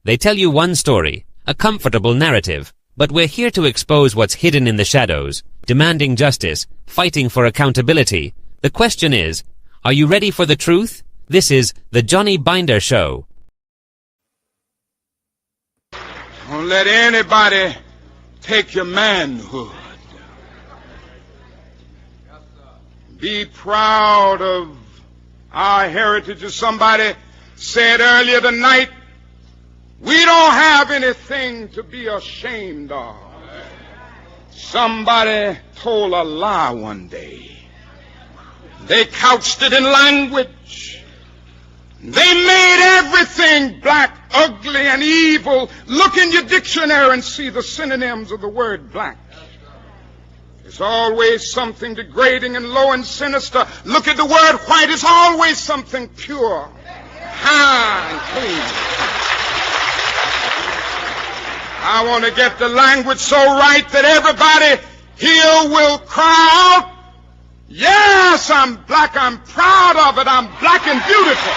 They tell you one story, a comfortable narrative, but we're here to expose what's hidden in the shadows, demanding justice, fighting for accountability. The question is, are you ready for the truth? This is The Johnny Binder Show. Don't let anybody take your manhood. Be proud of our heritage. As somebody said earlier tonight, we don't have anything to be ashamed of. Somebody told a lie one day. They couched it in language. They made everything black, ugly, and evil. Look in your dictionary and see the synonyms of the word black. There's always something degrading and low and sinister. Look at the word white. It's always something pure, high, and clean. I want to get the language so right that everybody here will cry out, yes, I'm black, I'm proud of it, I'm black and beautiful.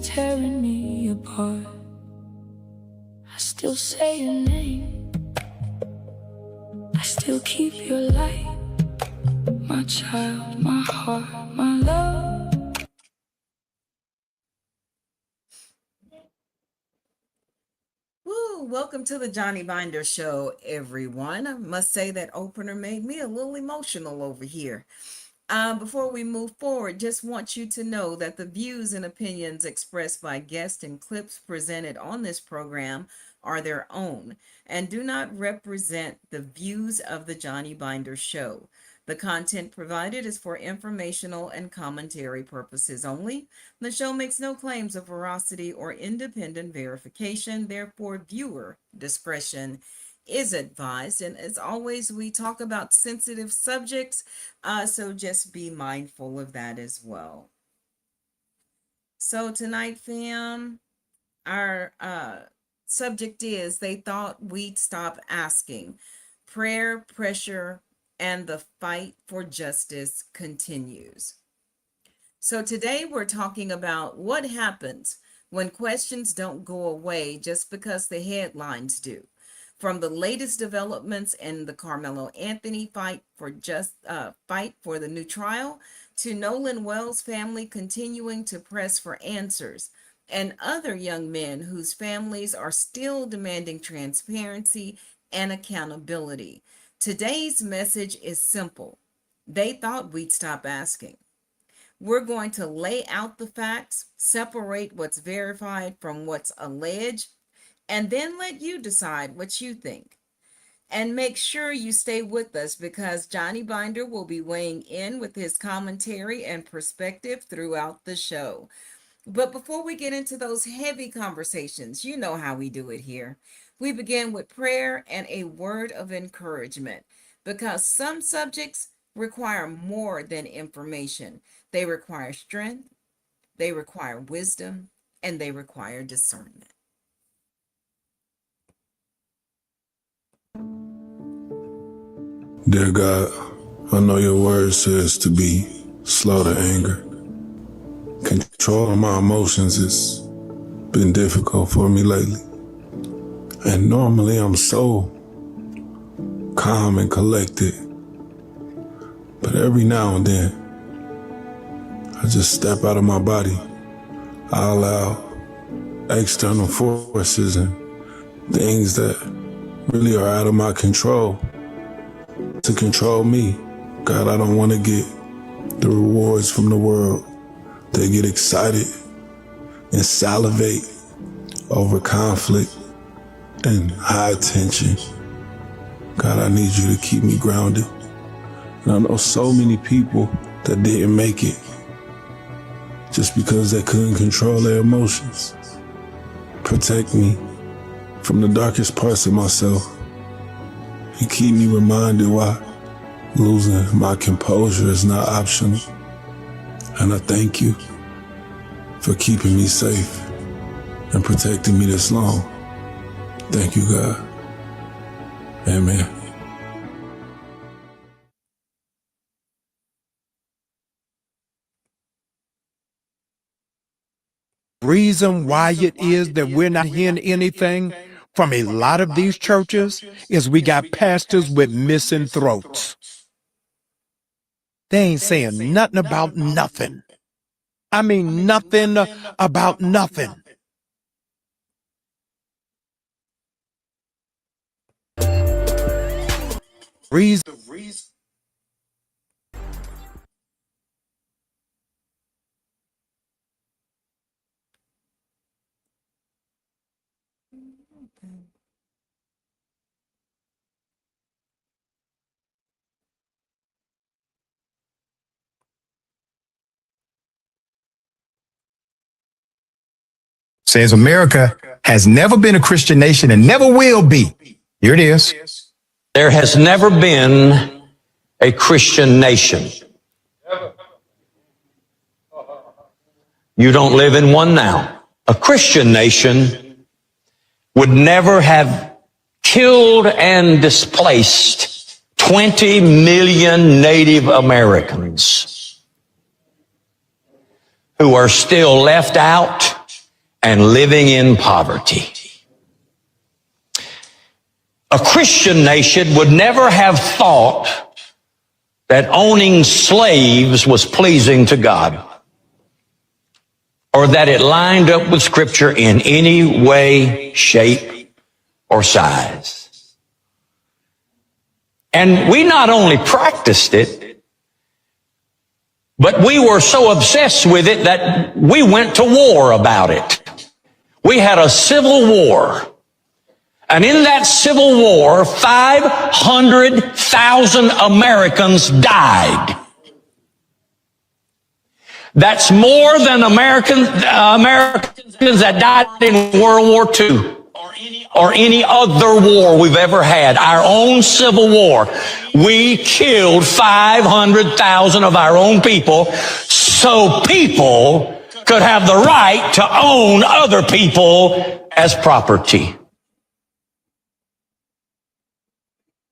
Tearing me apart. I still say your name. I still keep your light. My child, my heart, my love. Woo! Welcome to the Johnny Binder Show, everyone. I must say that opener made me a little emotional over here. Before we move forward, just want you to know that the views and opinions expressed by guests and clips presented on this program are their own and do not represent the views of the Johnny Binder Show. The content provided is for informational and commentary purposes only. The show makes no claims of veracity or independent verification. Therefore, viewer discretion is advised. And as always, we talk about sensitive subjects, so just be mindful of that as well. So tonight, fam, our subject is they thought we'd stop asking. Prayer, pressure, and the fight for justice continues. So today we're talking about what happens when questions don't go away just because the headlines do. From the latest developments in the Karmelo Anthony fight for the new trial, to Nolan Wells' family continuing to press for answers, and other young men whose families are still demanding transparency and accountability. Today's message is simple. They thought we'd stop asking. We're going to lay out the facts, separate what's verified from what's alleged, and then let you decide what you think. And make sure you stay with us because Johnny Binder will be weighing in with his commentary and perspective throughout the show. But before we get into those heavy conversations, you know how we do it here. We begin with prayer and a word of encouragement because some subjects require more than information. They require strength, they require wisdom, and they require discernment. Dear God, I know your word says to be slow to anger. Controlling my emotions has been difficult for me lately. And normally I'm so calm and collected. But every now and then, I just step out of my body. I allow external forces and things that really are out of my control to control me, God, I don't want to get the rewards from the world. They get excited and salivate over conflict and high tension. God, I need you to keep me grounded. And I know so many people that didn't make it just because they couldn't control their emotions. Protect me from the darkest parts of myself and keep me reminded why losing my composure is not optional. And I thank you for keeping me safe and protecting me this long. Thank you, God. Amen. Reason why it is that we're not hearing anything from a lot of these churches is we got pastors with missing throats. They ain't saying nothing about nothing. I mean, nothing about nothing. Reason. Says America has never been a Christian nation and never will be. Here it is. There has never been a Christian nation. You don't live in one now. A Christian nation would never have killed and displaced 20 million Native Americans who are still left out and living in poverty. A Christian nation would never have thought that owning slaves was pleasing to God, or that it lined up with Scripture in any way, shape, or size. And we not only practiced it, but we were so obsessed with it that we went to war about it. We had a civil war. And in that civil war, 500,000 Americans died. That's more than Americans that died in World War II or any other war we've ever had. Our own civil war. We killed 500,000 of our own people so people could have the right to own other people as property.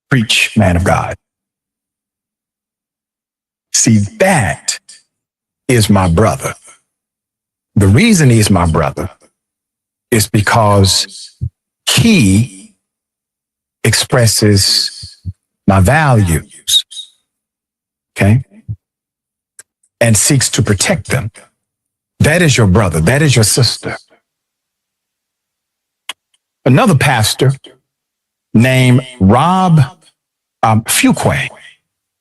Preach, man of God. See, that is my brother. The reason he's my brother is because he expresses my values, okay, and seeks to protect them. That is your brother. That is your sister. Another pastor named Rob Fuquay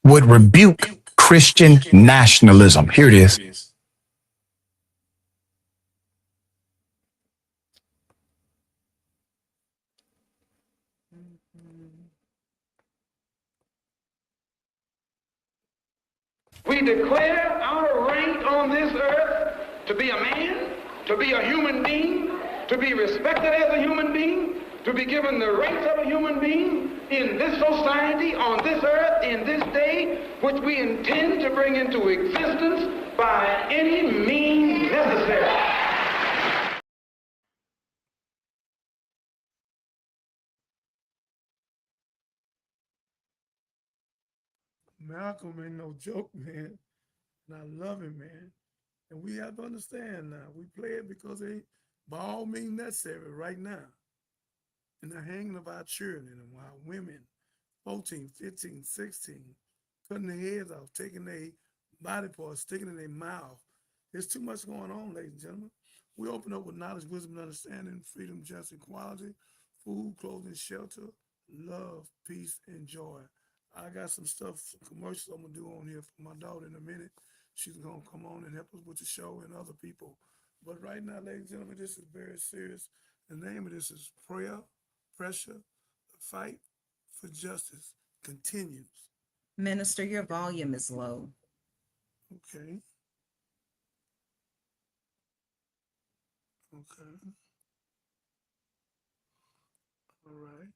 would rebuke Christian nationalism. Here it is. We declare our right on this earth to be a man, to be a human being, to be respected as a human being, to be given the rights of a human being in this society, on this earth, in this day, which we intend to bring into existence by any means necessary. Malcolm ain't no joke, man. And I love him, man. And we have to understand now, we play it because they, by all means necessary right now. And the hanging of our children and our women, 14, 15, 16, cutting their heads off, taking their body parts, sticking in their mouth. There's too much going on, ladies and gentlemen. We open up with knowledge, wisdom, and understanding, freedom, justice, equality, food, clothing, shelter, love, peace, and joy. I got some stuff, some commercials I'm gonna do on here for my daughter in a minute. She's gonna come on and help us with the show and other people. But right now, ladies and gentlemen, this is very serious. The name of this is Prayer, Pressure, the Fight for Justice Continues. Minister, your volume is low. Okay. Okay. All right.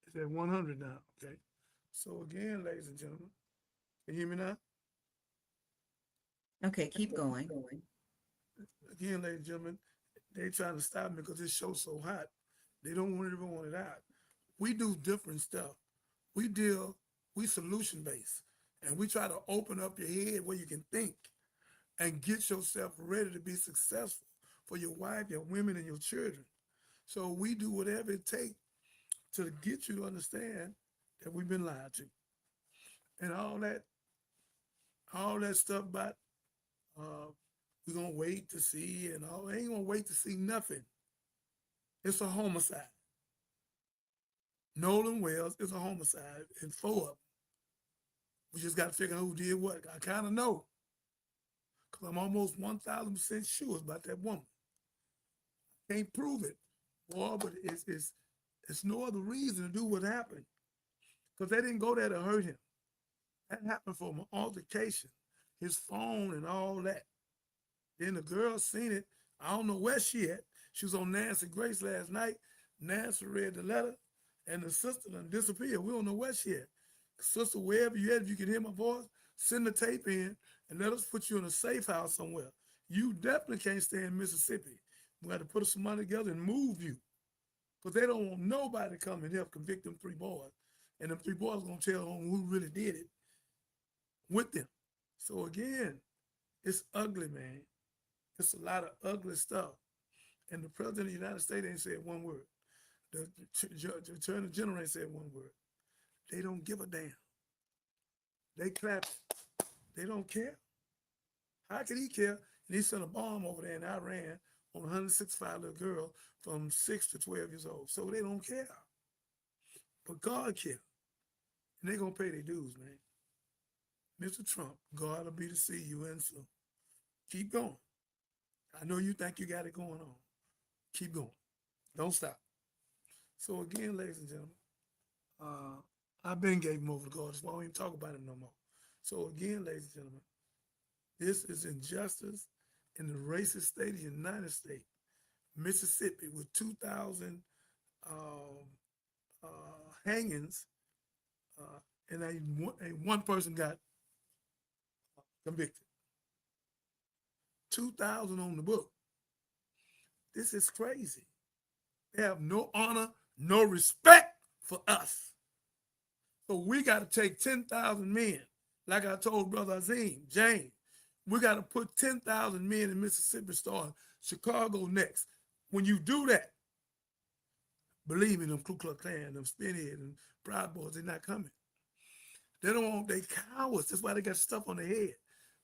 It's at 100 now. Okay. So again, ladies and gentlemen, can you hear me now? Okay, keep going. Again, ladies and gentlemen, they trying to stop me because this show's so hot. They don't even want it out. We do different stuff. We solution based, and we try to open up your head where you can think and get yourself ready to be successful for your wife, your women, and your children. So we do whatever it takes to get you to understand that we've been lied to. And all that stuff about we're gonna wait to see and all, ain't gonna wait to see nothing. It's a homicide. Nolan Wells is a homicide, and 4 of them. We just got to figure out who did what. I kind of know, because I'm almost 1,000% sure about that woman. Can't prove it, boy, but it's no other reason to do what happened, because they didn't go there to hurt him. That happened from an altercation, his phone and all that. Then the girl seen it. I don't know where she at. She was on Nancy Grace last night. Nancy read the letter, and the sister done disappeared. We don't know where she at. Sister, wherever you at, if you can hear my voice, send the tape in and let us put you in a safe house somewhere. You definitely can't stay in Mississippi. We got to put some money together and move you, because they don't want nobody to come and help convict them 3 boys. And them 3 boys going to tell them who really did it with them. So again, it's ugly, man. It's a lot of ugly stuff. And the president of the United States ain't said one word. The attorney general ain't said one word. They don't give a damn. They clap. They don't care. How could he care? And he sent a bomb over there in Iran on 165 little girls from 6 to 12 years old. So they don't care. But God cares. And they're going to pay their dues, man. Mr. Trump, God will be to see you in soon. Keep going. I know you think you got it going on. Keep going. Don't stop. So again, ladies and gentlemen, I've been gave him over to God, so I won't even talk about him no more. So again, ladies and gentlemen, this is injustice in the racist state of the United States, Mississippi, with 2,000 hangings, and one person got convicted. 2,000 on the book. This is crazy. They have no honor, no respect for us. So we got to take 10,000 men, like I told Brother Azim, James. We got to put 10,000 men in Mississippi, starting Chicago next. When you do that, believe me, them Ku Klux Klan, them Spinhead and Proud Boys, they're not coming. They don't want, they cowards. That's why they got stuff on their head.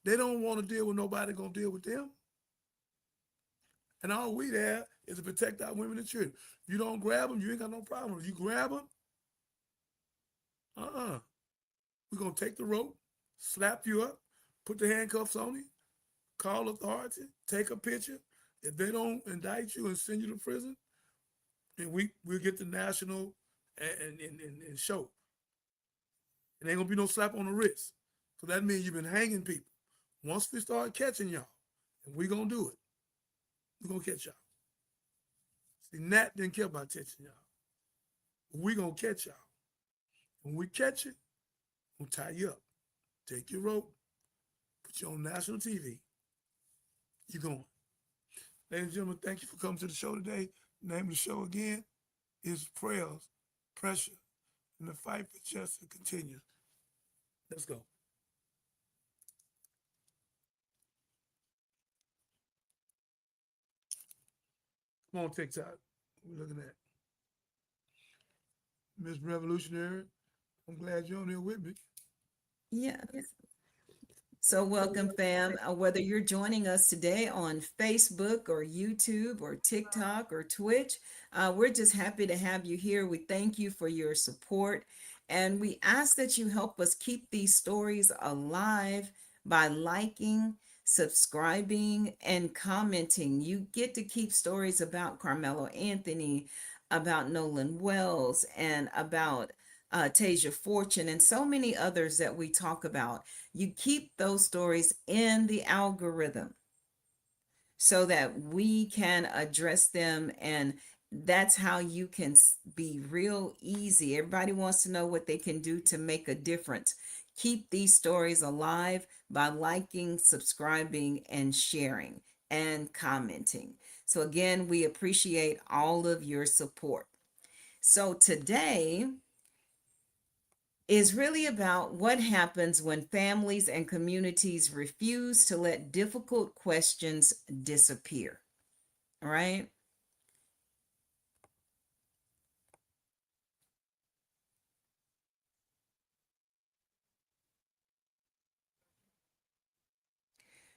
They don't want to deal with nobody gonna deal with them. And all we there is to protect our women and children. If you don't grab them, you ain't got no problem. If you grab them, we're gonna take the rope, slap you up, put the handcuffs on you, call authority, take a picture. If they don't indict you and send you to prison, then we'll get the national and show. And ain't gonna be no slap on the wrist. So that means you've been hanging people. Once we start catching y'all, and we're gonna do it, we're gonna catch y'all. See, Nat didn't care about catching y'all. But we're gonna catch y'all. When we catch you, we'll tie you up. Take your rope, put you on national TV. You're going. Ladies and gentlemen, thank you for coming to the show today. The name of the show again is Prayers, Pressure, and the Fight for Justice continues. Let's go. Come on, TikTok. We're looking at Miss Revolutionary. I'm glad you're on here with me. Yeah. So, welcome, fam. Whether you're joining us today on Facebook or YouTube or TikTok or Twitch, we're just happy to have you here. We thank you for your support, and we ask that you help us keep these stories alive by liking, subscribing, and commenting. You get to keep stories about Karmelo Anthony, about Nolan Wells, and about Tasia Fortune, and so many others that we talk about. You keep those stories in the algorithm so that we can address them, and that's how you can be real easy. Everybody wants to know what they can do to make a difference. Keep these stories alive by liking, subscribing, and sharing and commenting. So again, we appreciate all of your support. So today is really about what happens when families and communities refuse to let difficult questions disappear. All right.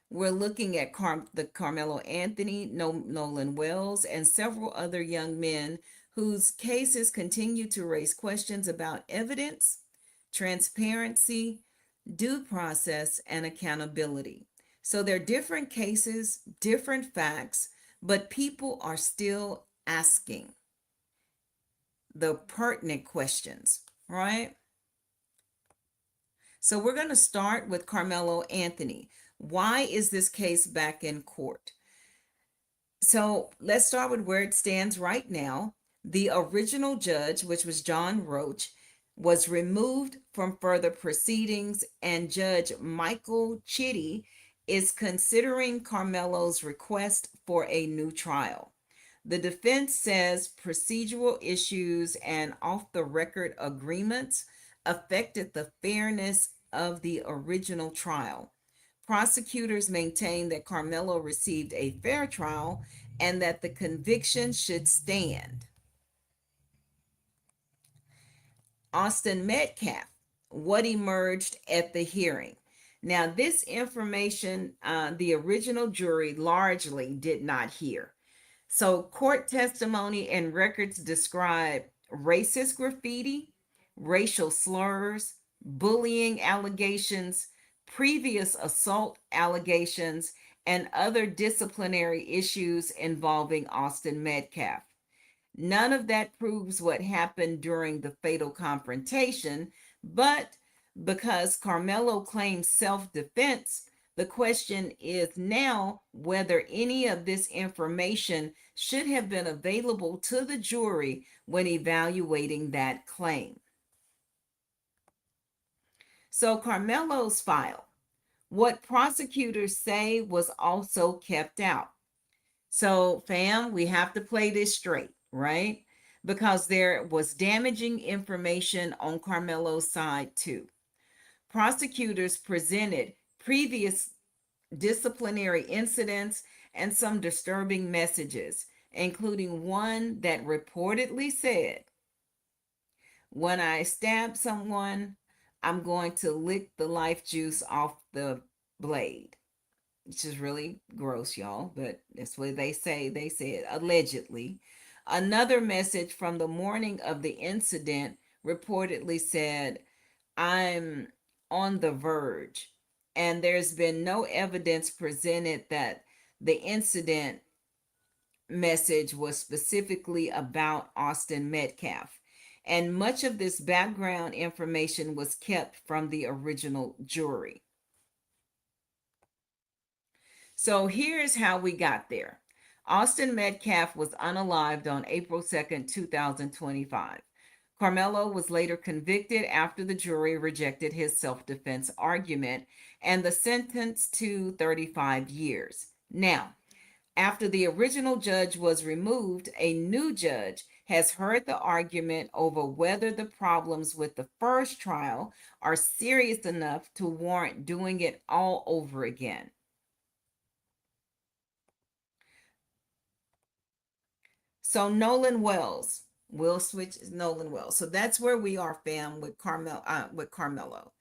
We're looking at the Karmelo Anthony, Nolan Wells, and several other young men whose cases continue to raise questions about evidence, transparency, due process, and accountability. So they're different cases, different facts, but people are still asking the pertinent questions, right? So we're going to start with Karmelo Anthony. Why is this case back in court? So let's start with where it stands right now. The original judge, which was John Roach, was removed from further proceedings, and Judge Michael Chitty is considering Karmelo's request for a new trial. The defense says procedural issues and off the record agreements affected the fairness of the original trial. Prosecutors maintain that Karmelo received a fair trial and that the conviction should stand. Austin Metcalf, what emerged at the hearing. Now, this information, the original jury largely did not hear. So, court testimony and records describe racist graffiti, racial slurs, bullying allegations, previous assault allegations, and other disciplinary issues involving Austin Metcalf. None of that proves what happened during the fatal confrontation, but because Karmelo claims self-defense, the question is now whether any of this information should have been available to the jury when evaluating that claim. So Karmelo's file, what prosecutors say was also kept out. So fam, we have to play this straight, right? Because there was damaging information on Karmelo's side too. Prosecutors presented previous disciplinary incidents and some disturbing messages, including one that reportedly said, "When I stab someone, I'm going to lick the life juice off the blade," which is really gross, y'all, but that's what they say. They said allegedly. Another message from the morning of the incident reportedly said, "I'm on the verge," and there's been no evidence presented that the incident message was specifically about Austin Metcalf. And much of this background information was kept from the original jury. So here's how we got there. Austin Metcalf was unalived on April 2nd, 2025. Karmelo was later convicted after the jury rejected his self-defense argument and the sentence to 35 years. Now, after the original judge was removed, a new judge has heard the argument over whether the problems with the first trial are serious enough to warrant doing it all over again. So Nolan Wells, we'll switch Nolan Wells. So that's where we are, fam, with Karmelo.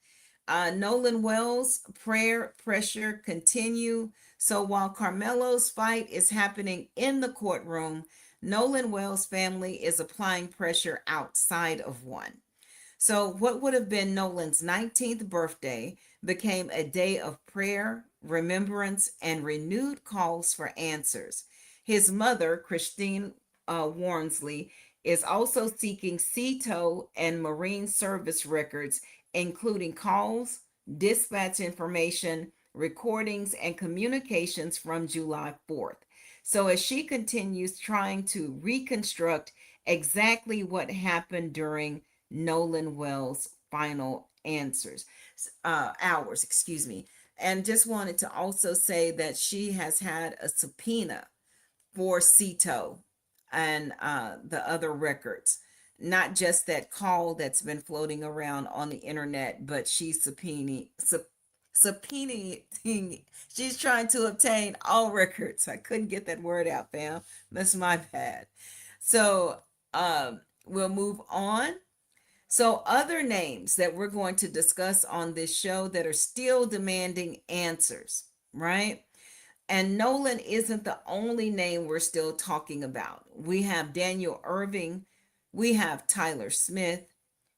Nolan Wells' prayer pressure continue. So while Karmelo's fight is happening in the courtroom, Nolan Wells' family is applying pressure outside of one. So, what would have been Nolan's 19th birthday became a day of prayer, remembrance, and renewed calls for answers. His mother, Christine Warnsley, is also seeking CETO and Marine Service records, including calls, dispatch information, recordings, and communications from July 4th. So, as she continues trying to reconstruct exactly what happened during Nolan Wells' final hours, excuse me. And just wanted to also say that she has had a subpoena for CETO and the other records, not just that call that's been floating around on the internet, but she's subpoenaing, she's trying to obtain all records. I couldn't get that word out, fam. That's my bad. So we'll move on. So, other names that we're going to discuss on this show that are still demanding answers, right? And Nolan isn't the only name we're still talking about. We have Daniel Irving, we have Tyler Smith,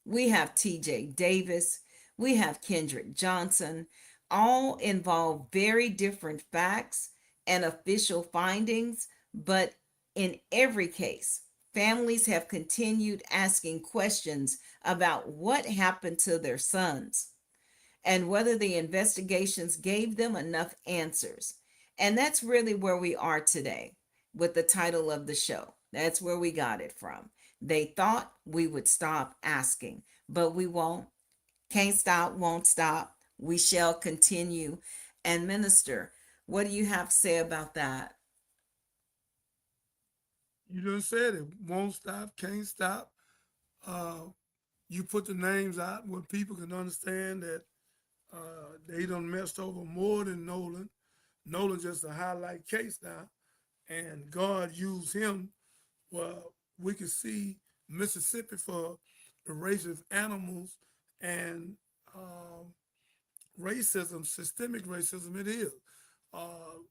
we have TJ Davis, we have Kendrick Johnson. All involve very different facts and official findings, but in every case, families have continued asking questions about what happened to their sons and whether the investigations gave them enough answers. And that's really where we are today with the title of the show. That's where we got it from. They thought we would stop asking, but we won't. Can't stop, won't stop. We shall continue. And Minister, what do you have to say about that? You done said it. Won't stop, can't stop. You put the names out where people can understand that they done messed over more than Nolan. Nolan just a highlight case now, and God used him. Well, we can see Mississippi for the racist animals and racism, systemic racism. It is.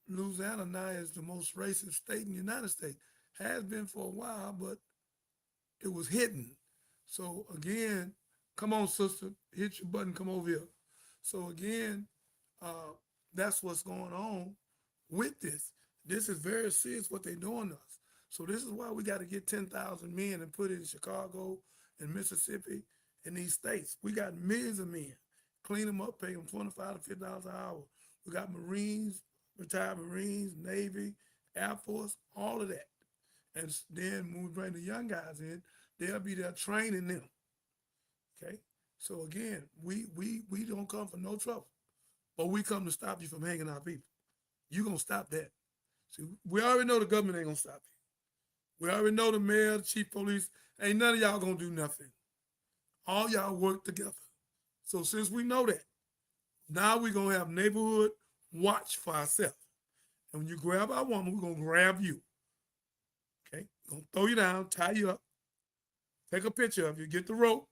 Louisiana now is the most racist state in the United States. Has been for a while, but it was hidden. So again, come on, sister, hit your button, come over here. So again, that's what's going on with this. This is very serious what they're doing to us. So this is why we got to get 10,000 men and put it in Chicago and Mississippi and these states. We got millions of men. Clean them up, pay them $25 to $50 an hour. We got Marines, retired Marines, Navy, Air Force, all of that. And then when we bring the young guys in, they'll be there training them. Okay? So again, we don't come for no trouble. But we come to stop you from hanging our people. You're going to stop that. See, we already know the government ain't going to stop you. We already know the mayor, the chief police, ain't none of y'all going to do nothing. All y'all work together. So since we know that, now we're going to have neighborhood watch for ourselves. And when you grab our woman, we're going to grab you. Okay? We're going to throw you down, tie you up, take a picture of you, get the rope,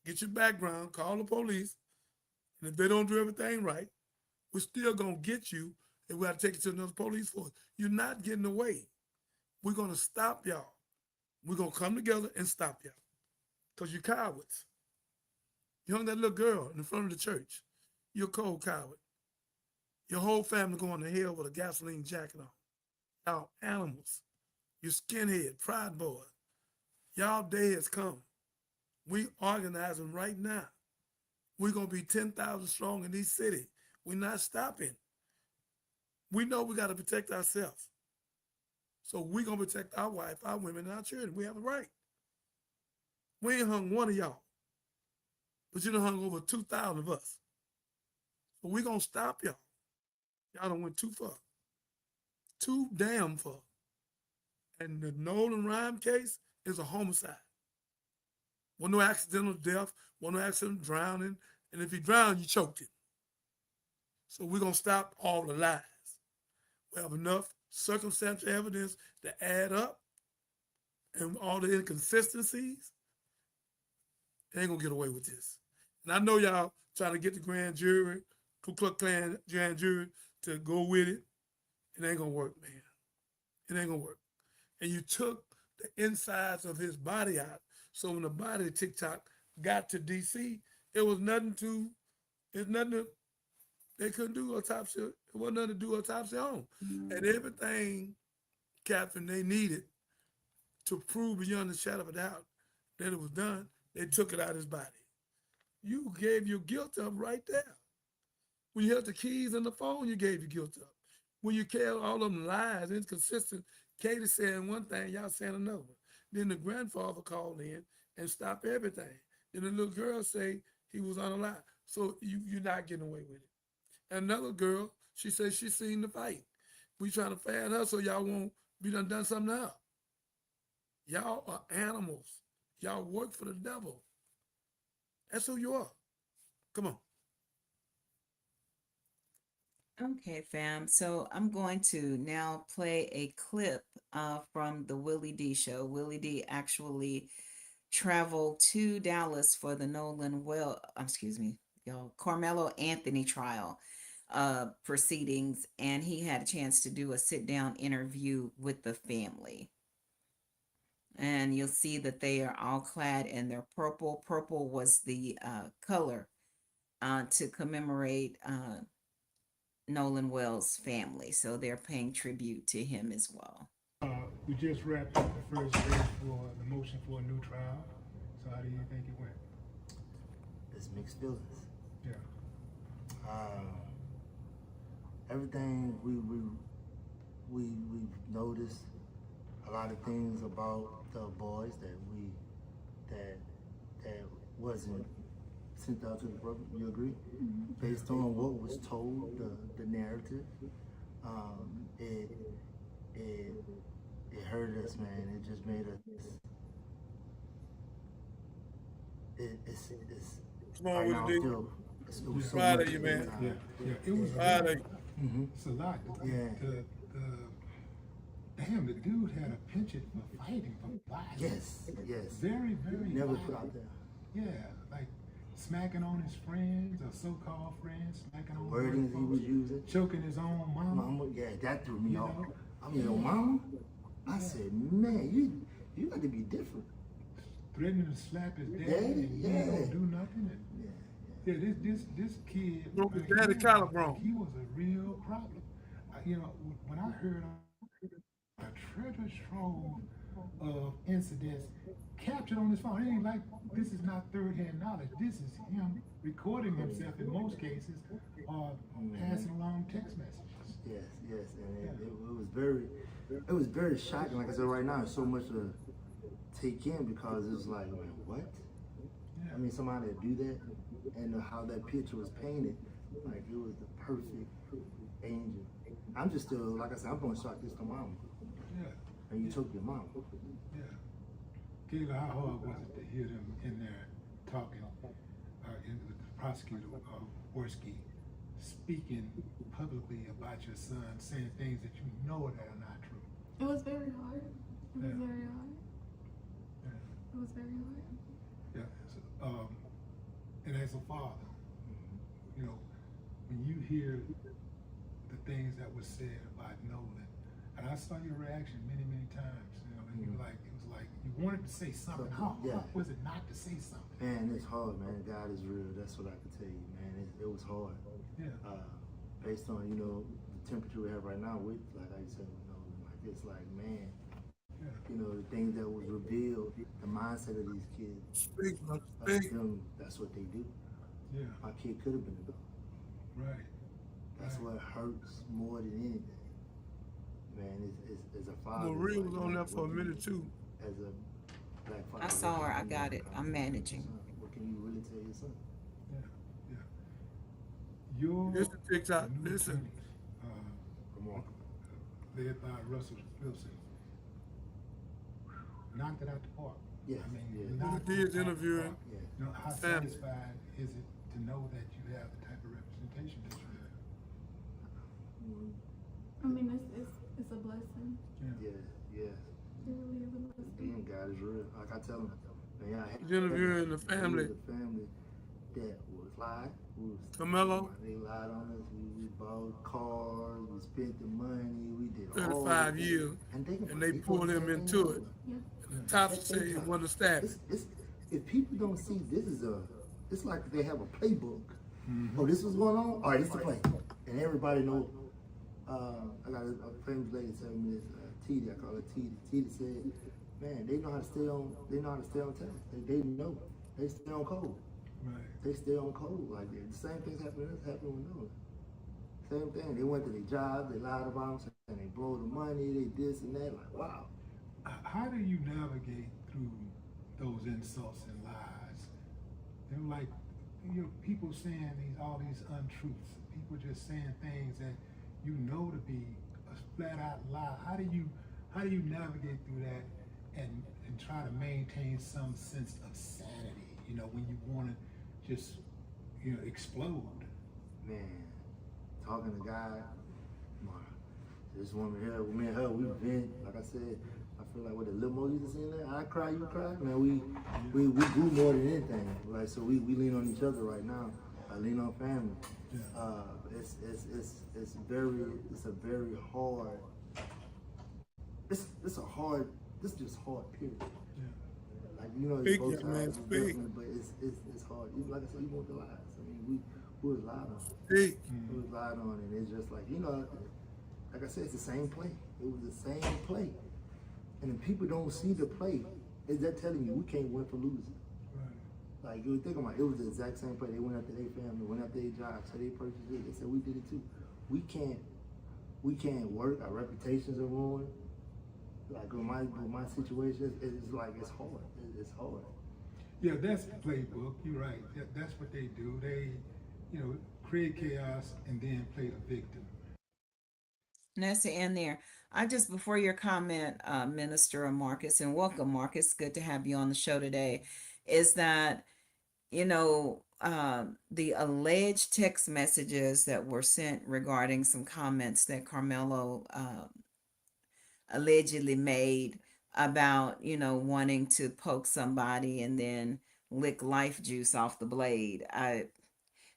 get your background, call the police. And if they don't do everything right, we're still going to get you, and we have to take you to another police force. You're not getting away. We're going to stop y'all. We're going to come together and stop y'all because you're cowards. You hung that little girl in front of the church. You're a cold coward. Your whole family going to hell with a gasoline jacket on. Y'all animals. You skinhead, pride boy. Y'all day has come. We organizing right now. We're going to be 10,000 strong in these cities. We're not stopping. We know we got to protect ourselves. So we're going to protect our wife, our women, and our children. We have a right. We ain't hung one of y'all. But you done hung over 2,000 of us. So we're going to stop y'all. Y'all done went too far. Too damn far. And the Nolan Rhyme case is a homicide. Wasn't no accidental death, wasn't no accidental drowning. And if he drowned, you choked him. So we're going to stop all the lies. We have enough circumstantial evidence to add up and all the inconsistencies. They ain't going to get away with this. And I know y'all trying to get the grand jury, Ku Klux Klan grand jury to go with it. It ain't gonna work, man. It ain't gonna work. And you took the insides of his body out. So when the body of TikTok got to DC, it was nothing to, it's nothing to, they couldn't do autopsy. It wasn't nothing to do autopsy on. And everything, Captain, they needed to prove beyond the shadow of a doubt that it was done, they took it out of his body. You gave your guilt up right there. When you had the keys and the phone, you gave your guilt up. When you carried all them lies, inconsistent, Katie saying one thing, y'all saying another. Then the grandfather called in and stopped everything. Then the little girl say he was on a lie. So you're not getting away with it. Another girl, she said she seen the fight. We trying to fan her so y'all won't be done something else. Y'all are animals. Y'all work for the devil. That's who you are. Come on. Okay, fam. So I'm going to now play a clip from the Willie D show. Willie D actually traveled to Dallas for the Karmelo Anthony trial proceedings, and he had a chance to do a sit-down interview with the family. And you'll see that they are all clad in their purple. Purple was the color to commemorate Nolan Wells' family. So they're paying tribute to him as well. We just wrapped up the first day for the motion for a new trial. So how do you think it went? It's mixed feelings. Yeah. Everything we've noticed a lot of things about the boys that wasn't sent out to the public. You agree? Mm-hmm. Based on what was told, the narrative, it hurt us, man. It just made us. Come on, right Willie D. It was so proud much of you, man. Yeah. It was proud of you. Mm-hmm. It's a lot. Damn, the dude had a penchant for fighting, for violence. Yes. Very, very Never violent. put out there. Yeah, like smacking on his friends or so-called friends, smacking on wordings he was using, choking his own mama. Yeah, that threw me off. Know? I mean, your mama? I said, man, you got to be different. Threatening to slap his daddy and he don't do nothing. And this kid, Broke his daddy collarbone. He was a real problem. When I heard a treasure trove of incidents captured on his phone, it ain't like this is not third-hand knowledge. This is him recording himself in most cases or passing along text messages. Yes, and it was very shocking. Like I said, right now, it's so much to take in because it's like, man, what? Yeah. I mean, somebody to do that, and how that picture was painted, like it was the perfect angel. I'm just still, like I said, I'm going to shock this to mama. Yeah. And you took your mama. Yeah. Kayla, how hard was it to hear them in there talking, the prosecutor, Worski, speaking publicly about your son, saying things that you know that are not true? It was very hard. It was very hard. Yeah. It was very hard. Yeah. So, and as a father, when you hear the things that were said about Nolan, and I saw your reaction many, many times, and you were like, it was like you wanted to say something. How hard was it not to say something? Man, it's hard, man. God is real. That's what I can tell you, man. It was hard. Yeah. Based on, the temperature we have right now with, like I said, like it's like, man, the things that was revealed, the mindset of these kids. That's what they do. Yeah. My kid could have been a dog. Right. That's what hurts more than anything. Man, as a father. Maria was on there for a minute too. As a black father. I saw her. I got it. I'm managing. What can you really tell your son? Listen, TikTok. Listen. Led by Russell Wilson. Knocked it out the park. Yes. I mean, Willie D is interviewing. How satisfied is it to know that you have the type of representation that you have? I mean, it's a blessing. Yes. It really is a blessing. And God is real. Like I tell him, man, He's interviewing the family. The family that was lied. Karmelo? They lied on us. We bought cars. We spent the money. We did all 35 years, and they pulled him into it. And the top said it wasn't established. If people don't see this is it's like they have a playbook. Oh, this was going on. All right, it's the play, and everybody know. I got a famous lady telling me this. Titi, I call her Titi. Titi said, "Man, they know how to stay on. They know how to stay on task. They know. They stay on code. Right. They stay on code like that. The same things happen with Nolan. Same thing. They went to their job. They lied about them, and they borrowed the money. They this and that. Like, wow. How do you navigate through those insults and lies? They're like, people saying all these untruths. People just saying things that you know to be a flat out lie. How do you navigate through that and try to maintain some sense of sanity? When you want to just explode. Man, talking to God, this woman here, me and her, we've been, like I said, I feel like what the little Mo used to say there, I cry, you cry. Man, we grew more than anything. Like, so we lean on each other right now. I lean on family. Yeah. It's a very hard. This is just hard period. Yeah. Like it's both sides, but it's hard. Like I said, you want the lies. I mean, we was lied on. We was lied on, and it's just like like I said, it's the same play. It was the same play, and if people don't see the play, is that telling you we can't win for losing? Right. Like you think about it was the exact same play. They went after their family, went after their job, so they purchased it. They said we did it too. We can't work. Our reputations are ruined. Like with my situation, it's like it's hard. It's hard. Yeah, that's the playbook. You're right. That's what they do. They, create chaos and then play the victim. And that's the end there. Before your comment, Minister Marcus, and welcome, Marcus. Good to have you on the show today. Is that the alleged text messages that were sent regarding some comments that Karmelo allegedly made about wanting to poke somebody and then lick life juice off the blade.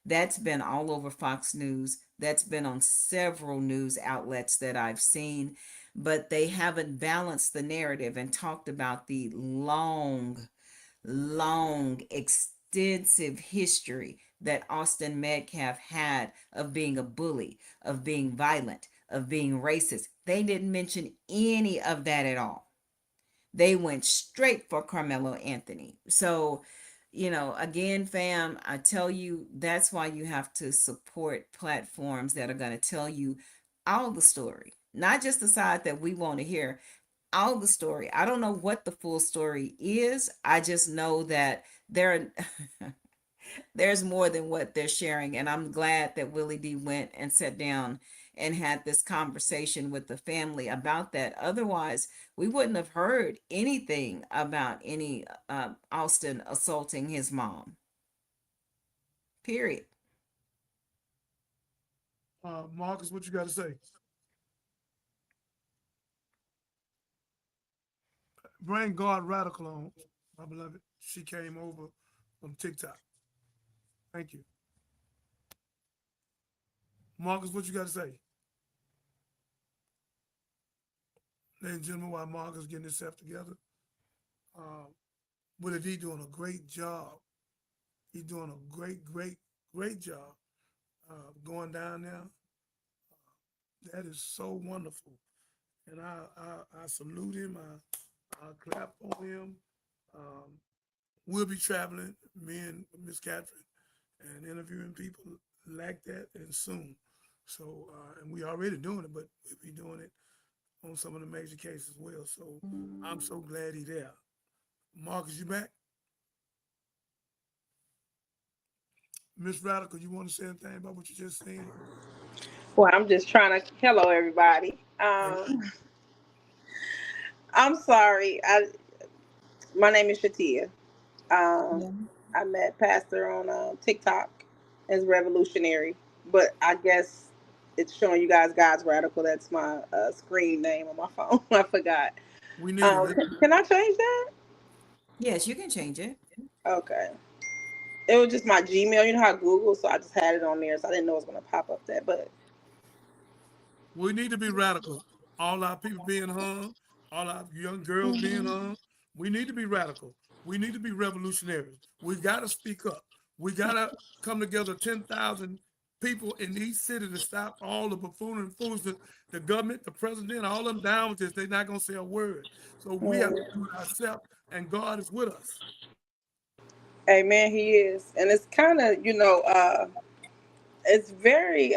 That's been all over Fox News. That's been on several news outlets that I've seen, but they haven't balanced the narrative and talked about the long extensive history that Austin Metcalf had of being a bully, of being violent, of being racist. They didn't mention any of that at all. They went straight for Karmelo Anthony. So, again, fam, I tell you, that's why you have to support platforms that are going to tell you all the story, not just the side that we want to hear, all the story. I don't know what the full story is. I just know that there's more than what they're sharing. And I'm glad that Willie D went and sat down and had this conversation with the family about that. Otherwise, we wouldn't have heard anything about any Austin assaulting his mom. Period. Marcus, what you got to say? Bring God Radical on, my beloved. She came over from TikTok. Thank you. Marcus, what you got to say? Ladies and gentlemen, while Marcus getting himself together, Willie D doing a great job. He's doing a great job going down there. That is so wonderful. And I salute him. I clap on him. We'll be traveling, me and Miss Catherine, and interviewing people like that and soon. So, and we already doing it, but we'll be doing it on some of the major cases as well. So I'm so glad he's there. Marcus, you back? Miss Radical, you want to say anything about what you just said? Well, I'm just trying to, hello everybody. I'm sorry. My name is Shatia. I met Pastor on TikTok as Revolutionary, but I guess it's showing you guys God's Radical. That's my screen name on my phone. I forgot. We need can I change that? Yes, you can change it. Okay. It was just my Gmail. You know how Google, so I just had it on there, so I didn't know it was gonna pop up there. But We need to be radical. All our people being hung, all our young girls being hung. We need to be radical. We need to be revolutionaries. We got to speak up. We got to come together, 10,000 people in each city to stop all the buffoonery and foolishness. The government, the president, all them down with this. They're not going to say a word. So we have to do it ourselves, and God is with us. amen, he is. And it's kind of, it's very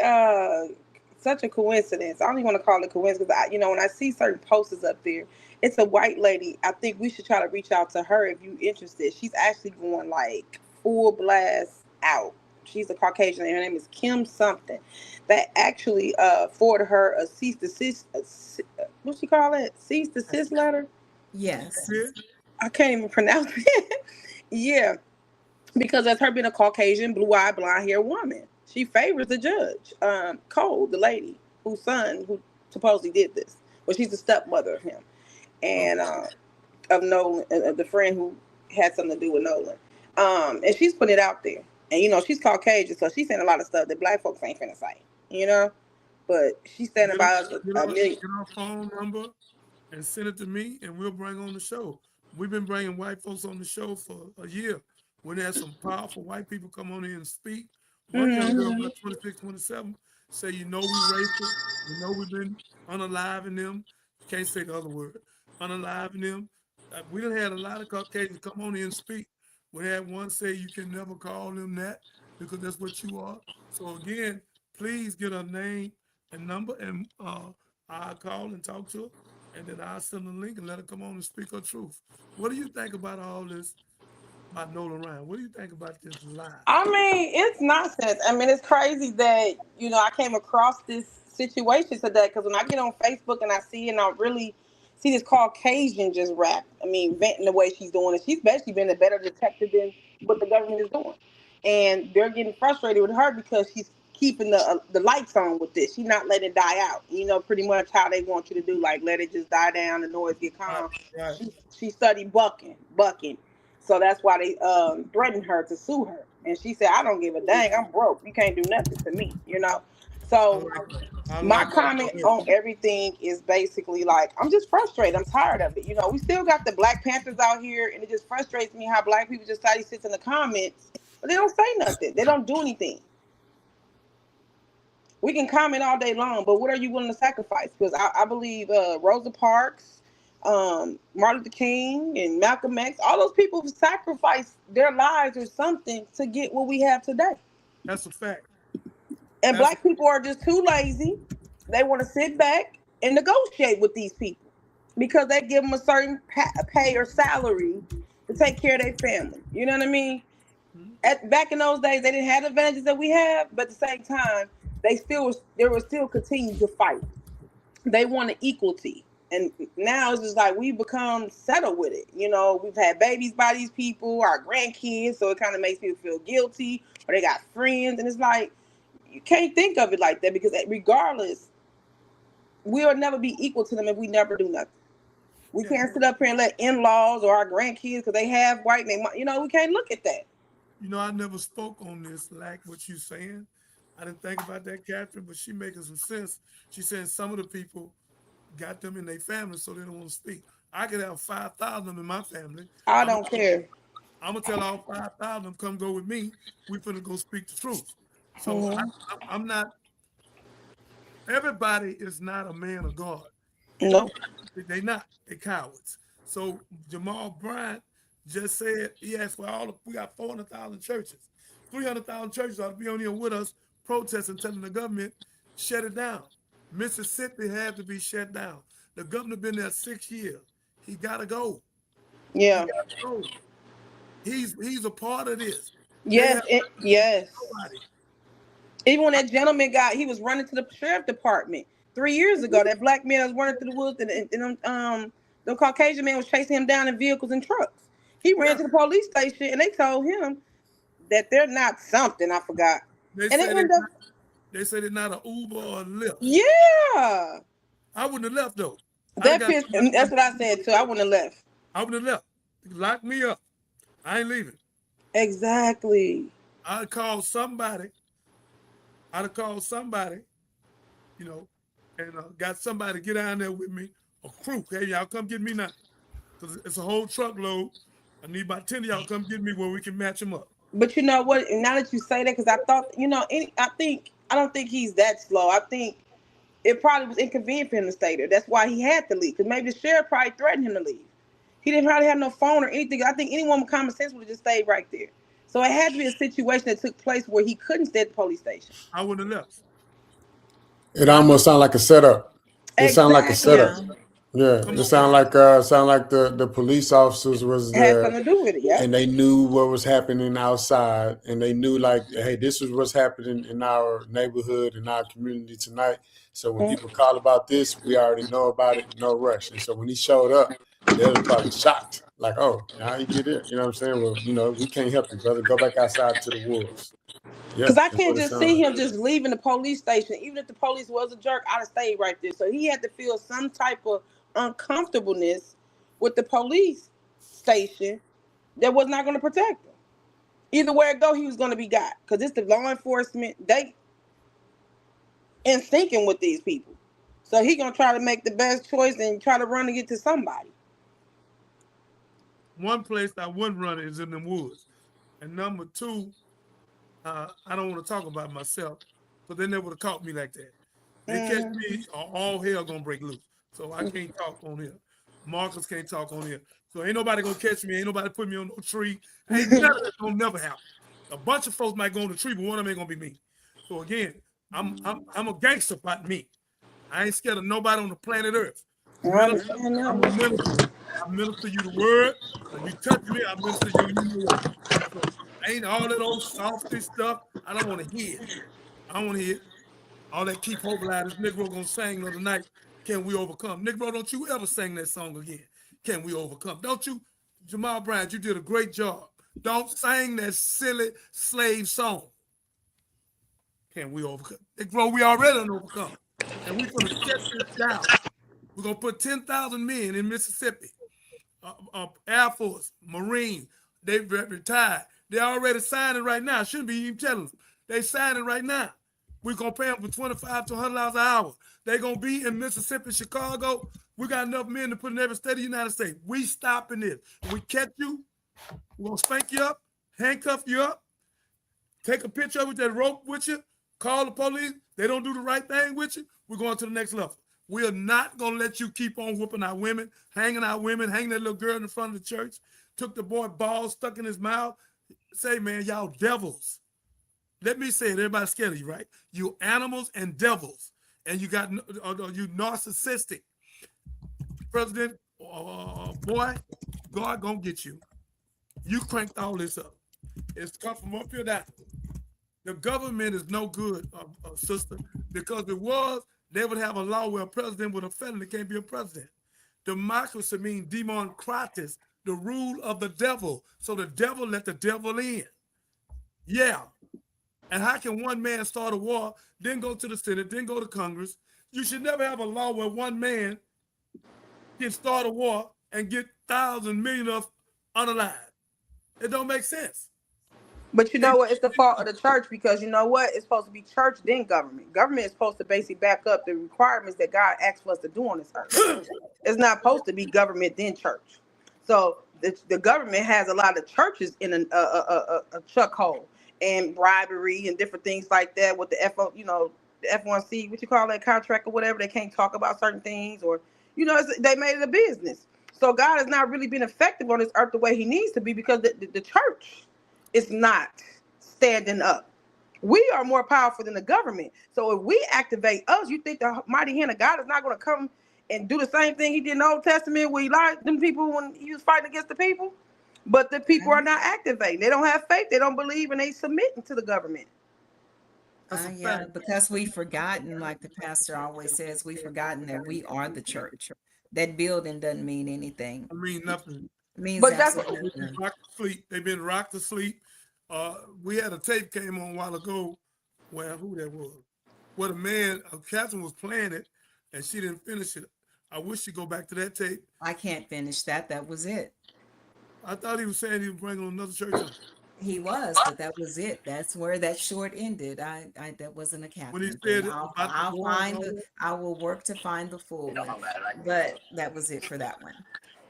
such a coincidence. I don't even want to call it coincidence because when I see certain posters up there, it's a white lady. I think we should try to reach out to her if you interested. She's actually going like full blast out. She's a Caucasian and her name is Kim something. That actually forwarded her a cease desist. What she call it? Cease desist letter. Yes. I can't even pronounce it. Yeah, because that's her being a Caucasian, blue-eyed, blonde-haired woman. She favors the judge, Cole, the lady whose son who supposedly did this. Well, she's the stepmother of him, and of Nolan, the friend who had something to do with Nolan. And she's putting it out there. And she's Caucasian, so she's saying a lot of stuff that black folks ain't finna say. But she's standing by us a million. Get our phone number and send it to me, and we'll bring on the show. We've been bringing white folks on the show for a year. When there's some powerful white people come on in and speak. One young girl, about 26, 27, say, we racist. We've been unaliving them. Can't say the other word. Unaliving them. We done had a lot of Caucasians come on in and speak. We had one say you can never call them that because that's what you are. So again, please get a name and number, and I'll call and talk to her, and then I'll send a link and let her come on and speak her truth. What do you think about all this about Nolan Ryan? What do you think about this lie? I mean, it's nonsense. I mean, it's crazy that, I came across this situation today because when I get on Facebook and I see and I really see this Caucasian just rap, venting the way she's doing it. She's basically been a better detective than what the government is doing. And they're getting frustrated with her because she's keeping the lights on with this. She's not letting it die out. Pretty much how they want you to do, like let it just die down, the noise get calm. Right. She studied bucking. So that's why they threatened her to sue her. And she said, I don't give a dang. I'm broke. You can't do nothing to me, So my comment on everything is basically like, I'm just frustrated. I'm tired of it. We still got the Black Panthers out here, and it just frustrates me how black people just study sits in the comments, but they don't say nothing. They don't do anything. We can comment all day long, but what are you willing to sacrifice? Because I believe Rosa Parks, Martin Luther King, and Malcolm X, all those people sacrificed their lives or something to get what we have today. That's a fact. And black people are just too lazy. They want to sit back and negotiate with these people because they give them a certain pay or salary to take care of their family. You know what I mean? Back in those days, they didn't have the advantages that we have, but at the same time, they were still continuing to fight. They wanted equality. And now it's just like we become settled with it. We've had babies by these people, our grandkids, so it kind of makes people feel guilty, or they got friends. And it's like, you can't think of it like that because regardless, we'll never be equal to them if we never do nothing. We can't sit up here and let in-laws or our grandkids, because they have white men, we can't look at that. I never spoke on this like what you're saying. I didn't think about that, Catherine, but she making some sense. She saying some of the people got them in their family, so they don't want to speak. I could have 5,000 in my family. I don't care. I'm gonna tell all 5,000 of them, come go with me. We finna go speak the truth. So I'm not. Everybody is not a man of God. No, they not. They cowards. So Jamal Bryant just said he asked for we got 400,000 churches. 300,000 churches ought to be on here with us protesting, telling the government, shut it down. Mississippi had to be shut down. The governor been there 6 years. He gotta go. Yeah. He gotta go. He's a part of this. Yes, yes. Even when that gentleman he was running to the sheriff department 3 years ago. That black man was running through the woods, and the Caucasian man was chasing him down in vehicles and trucks. He ran to the police station, and they told him that they're not something. I forgot. They said they're not an Uber or a Lyft. Yeah. I wouldn't have left though. That's what I said too. I wouldn't have left. I wouldn't have left. Lock me up. I ain't leaving. Exactly. I'd call somebody. I'd have called somebody, you know, and got somebody to get down there with me, a crew. Hey, y'all come get me now. Because it's a whole truckload. I need about 10 of y'all come get me where we can match them up. But you know what? And now that you say that, because I thought, I don't think he's that slow. I think it probably was inconvenient for him to stay there. That's why he had to leave. Because maybe the sheriff probably threatened him to leave. He didn't probably have no phone or anything. I think anyone with common sense would have just stayed right there. So it had to be a situation that took place where he couldn't stay at the police station. I wouldn't have left. It almost sounded like a setup. It sounded like a Exactly. setup. Yeah, it sounded like the police officers was It had there, something to do with it, yeah. and they knew what was happening outside, and they knew like, hey, this is what's happening in our neighborhood, in our community tonight. So when people call about this, we already know about it. No rush. And so when he showed up, they were probably shocked, like, oh, how you get in? You know what I'm saying? Well, we can't help you, brother. Go back outside to the wolves. Yeah, Because I that's can't what it just sounded see like. him just leaving the police station. Even if the police was a jerk, I'd have stayed right there. So he had to feel some type of uncomfortableness with the police station that was not going to protect him. Either way it go, he was going to be got. Because it's the law enforcement. They in syncing with these people. So he going to try to make the best choice and try to run to get to somebody. One place I wouldn't run is in the woods. And number two, I don't want to talk about myself, but they never would have caught me like that. They catch me, all hell gonna break loose. So I can't talk on here. Marcus can't talk on here. So ain't nobody gonna catch me. Ain't nobody put me on no tree. Ain't none of that gonna never happen. A bunch of folks might go on the tree, but one of them ain't gonna be me. So again, I'm a gangster about me. I ain't scared of nobody on the planet Earth. Minister, I'm a minister. I minister you the word. If you touch me, I minister you, you know what. So ain't all that old softy stuff. I don't want to hear it. I don't want to hear it. All that keep hope alive. This Negro gonna sing the other night. Can we overcome? Negro, don't you ever sing that song again. Can we overcome? Don't you, Jamal Bryant? You did a great job. Don't sing that silly slave song. Can we overcome? Negro, we already done overcome, and we're gonna shut this down. We're gonna put 10,000 men in Mississippi. Air Force, Marine, they retired. They already signing right now. Shouldn't be even telling them. They signing right now. We're going to pay them for $25 to $100 an hour. They're going to be in Mississippi, Chicago. We got enough men to put in every state of the United States. We stopping this. If we catch you, we're going to spank you up, handcuff you up, take a picture with that rope with you, call the police. They don't do the right thing with you, we're going to the next level. We are not going to let you keep on whooping our women, hanging that little girl in the front of the church, took the boy balls stuck in his mouth. Say, man, y'all devils. Let me say it, everybody's scared of you, right? You animals and devils. And you got, you narcissistic. President, boy, God gonna get you. You cranked all this up. It's come from up here down. The government is no good, sister, because if it was, they would have a law where a president with a felony can't be a president. Democracy means democratis, the rule of the devil. So the devil let the devil in. Yeah. And how can one man start a war, then go to the Senate, then go to Congress? You should never have a law where one man can start a war and get thousands, millions of unalive. It don't make sense. But you know what? It's the fault of the church because you know what? It's supposed to be church then government. Government is supposed to basically back up the requirements that God asked for us to do on this earth. It's not supposed to be government then church. So the government has a lot of churches in a chuck hole and bribery and different things like that with the the F1C, what you call that contract or whatever. They can't talk about certain things or they made it a business. So God has not really been effective on this earth the way He needs to be because the church is not standing up. We are more powerful than the government. So if we activate us, you think the mighty hand of God is not going to come and do the same thing He did in the Old Testament where He lied them people when He was fighting against the people? But the people are not activating. They don't have faith. They don't believe, and they submitting to the government. Yeah, because we've forgotten, like the pastor always says, we've forgotten that we are the church. That building doesn't mean anything. I mean nothing. It means But that's absolutely nothing. They've been rocked to sleep. We had a tape came on a while ago where who that was? Where the man, Catherine was playing it and she didn't finish it. I wish she'd go back to that tape. I can't finish that. That was it. I thought he was saying he was bringing on another church. He was, but that was it. That's where that short ended. That wasn't a When he Catherine thing. said about the boy and all that, I will work to find the full one, but that was it for that one.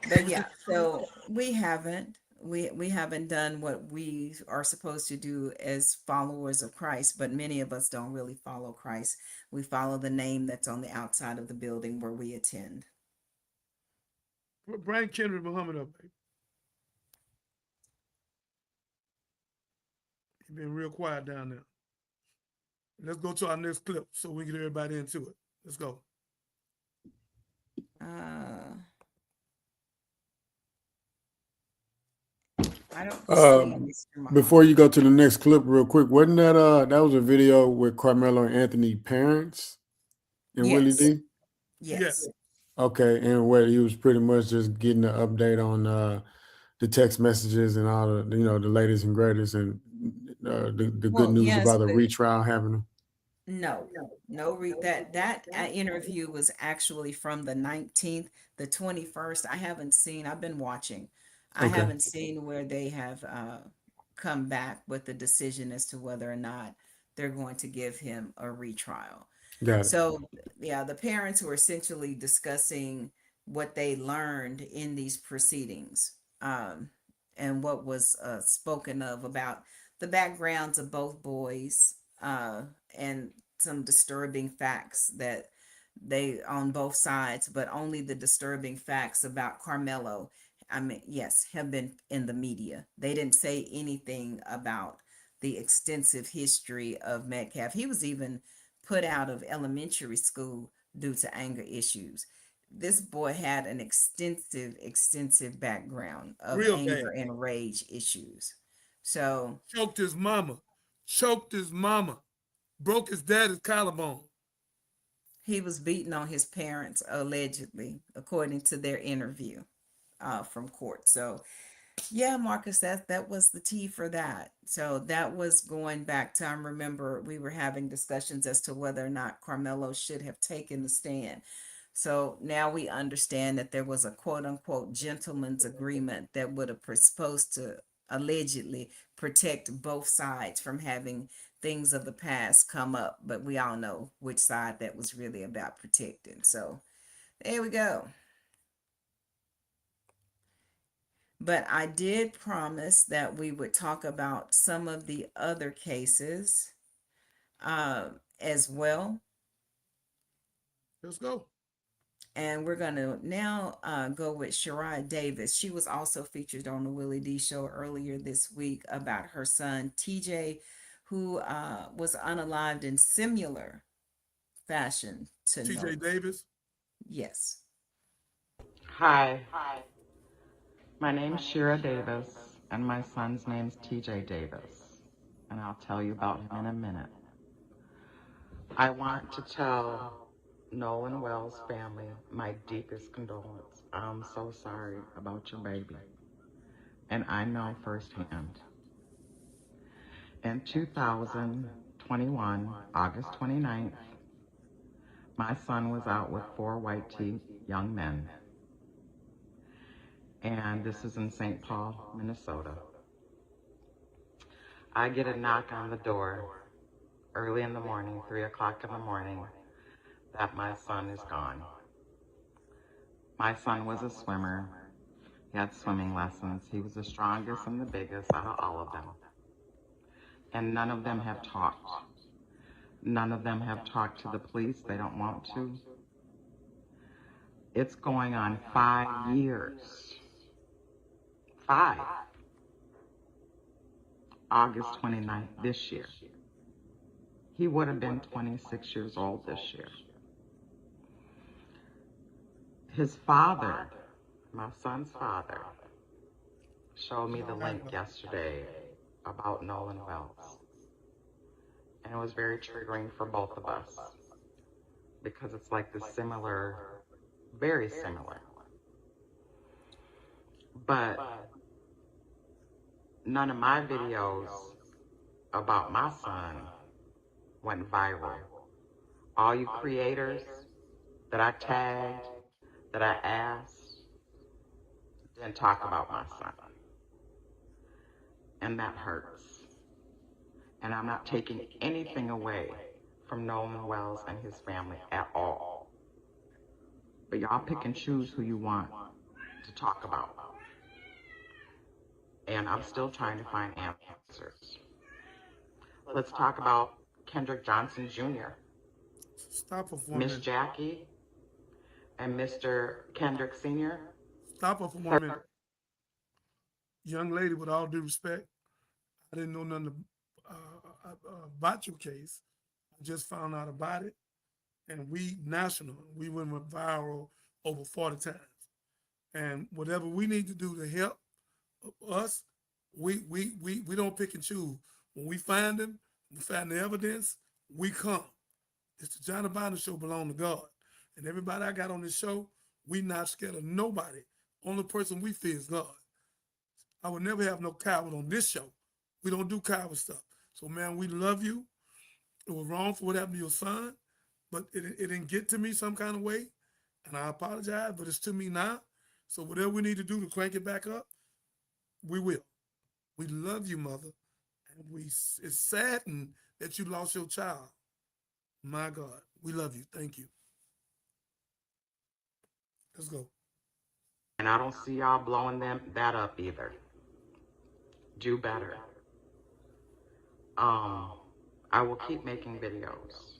But was yeah, it true? so we haven't done what we are supposed to do as followers of Christ, but many of us don't really follow Christ. We follow the name that's on the outside of the building where we attend. Bring Kendrick Muhammad up, baby. He been real quiet down there. Let's go to our next clip so we can get everybody into it. Let's go. Uh, I don't Uh, see Mr. Muhammad. before you go to the next clip, real quick, wasn't that was a video with Karmelo and Anthony parents and Willie Yes, D? Yeah. yes. Okay, and where he was pretty much just getting an update on the text messages and all the the latest and greatest and the good Well, news yes, about the but retrial happening. no, that interview was actually from the 19th, the 21st. I haven't seen. I've been watching. I Okay, haven't seen where they have come back with the decision as to whether or not they're going to give him a retrial. got it. So, yeah, the parents were essentially discussing what they learned in these proceedings, and what was spoken of about the backgrounds of both boys, and some disturbing facts that they on both sides, but only the disturbing facts about Karmelo, I mean, yes, have been in the media. They didn't say anything about the extensive history of Metcalf. He was even put out of elementary school due to anger issues. This boy had an extensive background of Real bad. anger and rage issues. So Choked his mama. Choked his mama. Broke his daddy's collarbone. he was beating on his parents, allegedly, according to their interview from court. So yeah, Marcus, that was the tea for that. So that was going back to, I remember we were having discussions as to whether or not Carmelo should have taken the stand. So now we understand that there was a quote unquote gentleman's agreement that would have supposed to allegedly protect both sides from having things of the past come up. But we all know which side that was really about protecting. So there we go. But I did promise that we would talk about some of the other cases as well. Let's go. And we're going to now go with Shariah Davis. She was also featured on the Willie D show earlier this week about her son, TJ, who was unalived in similar fashion to TJ Nolan. Davis. Yes. Hi, my name's Shira Davis, and my son's name's TJ Davis, and I'll tell you about him in a minute. I want to tell Nolan Wells' family my deepest condolence. I'm so sorry about your baby, and I know firsthand. In 2021, August 29th, my son was out with 4 white tee young men, and this is in St. Paul, Minnesota. I get a knock on the door early in the morning, 3 o'clock in the morning, that my son is gone. My son was a swimmer. He had swimming lessons. He was the strongest and the biggest out of all of them. And none of them have talked. None of them have talked to the police. They don't want to. It's going on 5 years. 5. August 29th this year. He would have been 26 years old this year. His father, my son's father, showed me the link yesterday about Nolan Wells. And it was very triggering for both of us because it's like the similar, very similar. But none of my videos about my son went viral. All you creators that I tagged, that I asked, didn't talk about my son. and that hurts. And I'm not taking anything away from Nolan Wells and his family at all. But y'all pick and choose who you want to talk about. And I'm still trying to find answers. Let's talk about Kendrick Johnson Jr., Stop her for Miss Jackie, and Mr. Kendrick Sr. Stop her for 1 minute. Young lady, with all due respect, I didn't know nothing about your case. I just found out about it, and we went viral over 40 times. And whatever we need to do to help us, we don't pick and choose. When we find them, we find the evidence, we come. It's the Johnny Binder Show belong to God. And everybody I got on this show, we not scared of nobody. Only person we fear is God. I would never have no coward on this show. We don't do coward stuff. So, man, we love you. It was wrong for what happened to your son, but it didn't get to me some kind of way. And I apologize, but it's to me now. So whatever we need to do to crank it back up, we will. We love you, mother. And it's saddened that you lost your child. My God, we love you. Thank you. Let's go. And I don't see y'all blowing that up either. Do better. I will keep making videos.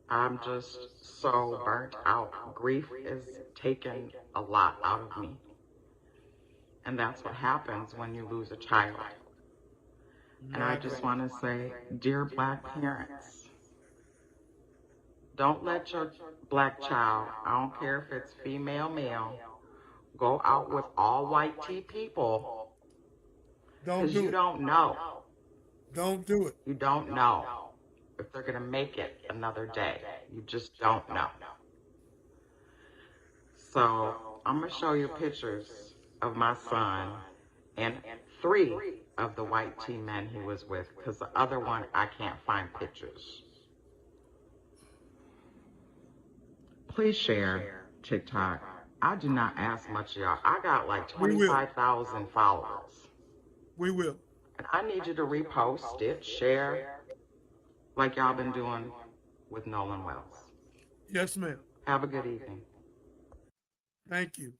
I'm just so burnt out. Grief is taking a lot out of me. And that's what happens when you lose a child. And I just want to say, dear Black parents, don't let your Black child, I don't care if it's female, male, go out with all white tea people. Because you don't know. Don't do it. You don't know if they're going to make it another day. You just don't know. So I'm going to show you pictures of my son and 3 of the white tea men he was with, because the other one, I can't find pictures. Please share TikTok. I do not ask much of y'all. I got like 25,000 followers. We will. And I need you to repost it, share, like y'all been doing with Nolan Wells. Yes, ma'am. Have a good evening. Thank you.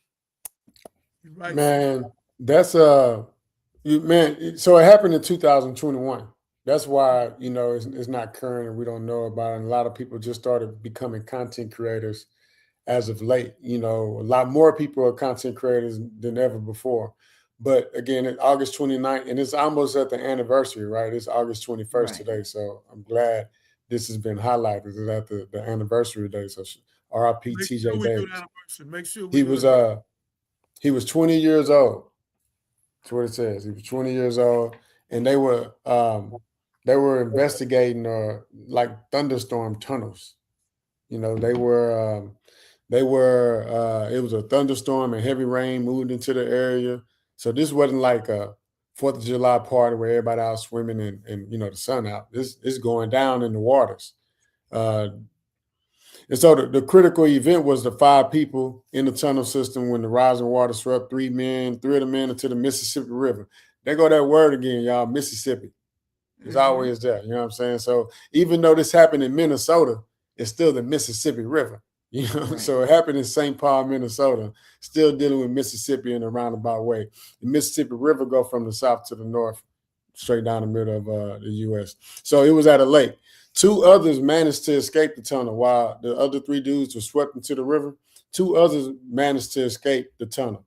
You're right. Man, that's man. So it happened in 2021. That's why it's not current and we don't know about it. And a lot of people just started becoming content creators as of late. A lot more people are content creators than ever before. But again, it's August 29th, and it's almost at the anniversary, right? It's August 21st today. So I'm glad this has been highlighted. It's at the anniversary day. So R.I.P. TJ Davis. Make sure he was 20 years old. That's what it says. He was 20 years old, and they were investigating like thunderstorm tunnels. It was a thunderstorm and heavy rain moved into the area. So this wasn't like a 4th of July party where everybody out swimming and the sun out. This is going down in the waters. And so the critical event was the 5 people in the tunnel system when the rising water swept 3 of the men into the Mississippi River. There go that word again, y'all, Mississippi. It's always there, you know what I'm saying? So even though this happened in Minnesota, it's still the Mississippi River. So it happened in St. Paul, Minnesota, still dealing with Mississippi in a roundabout way. The Mississippi River go from the south to the north, straight down the middle of the U.S. So it was at a lake. 2 others managed to escape the tunnel while the other 3 dudes were swept into the river. 2 others managed to escape the tunnel.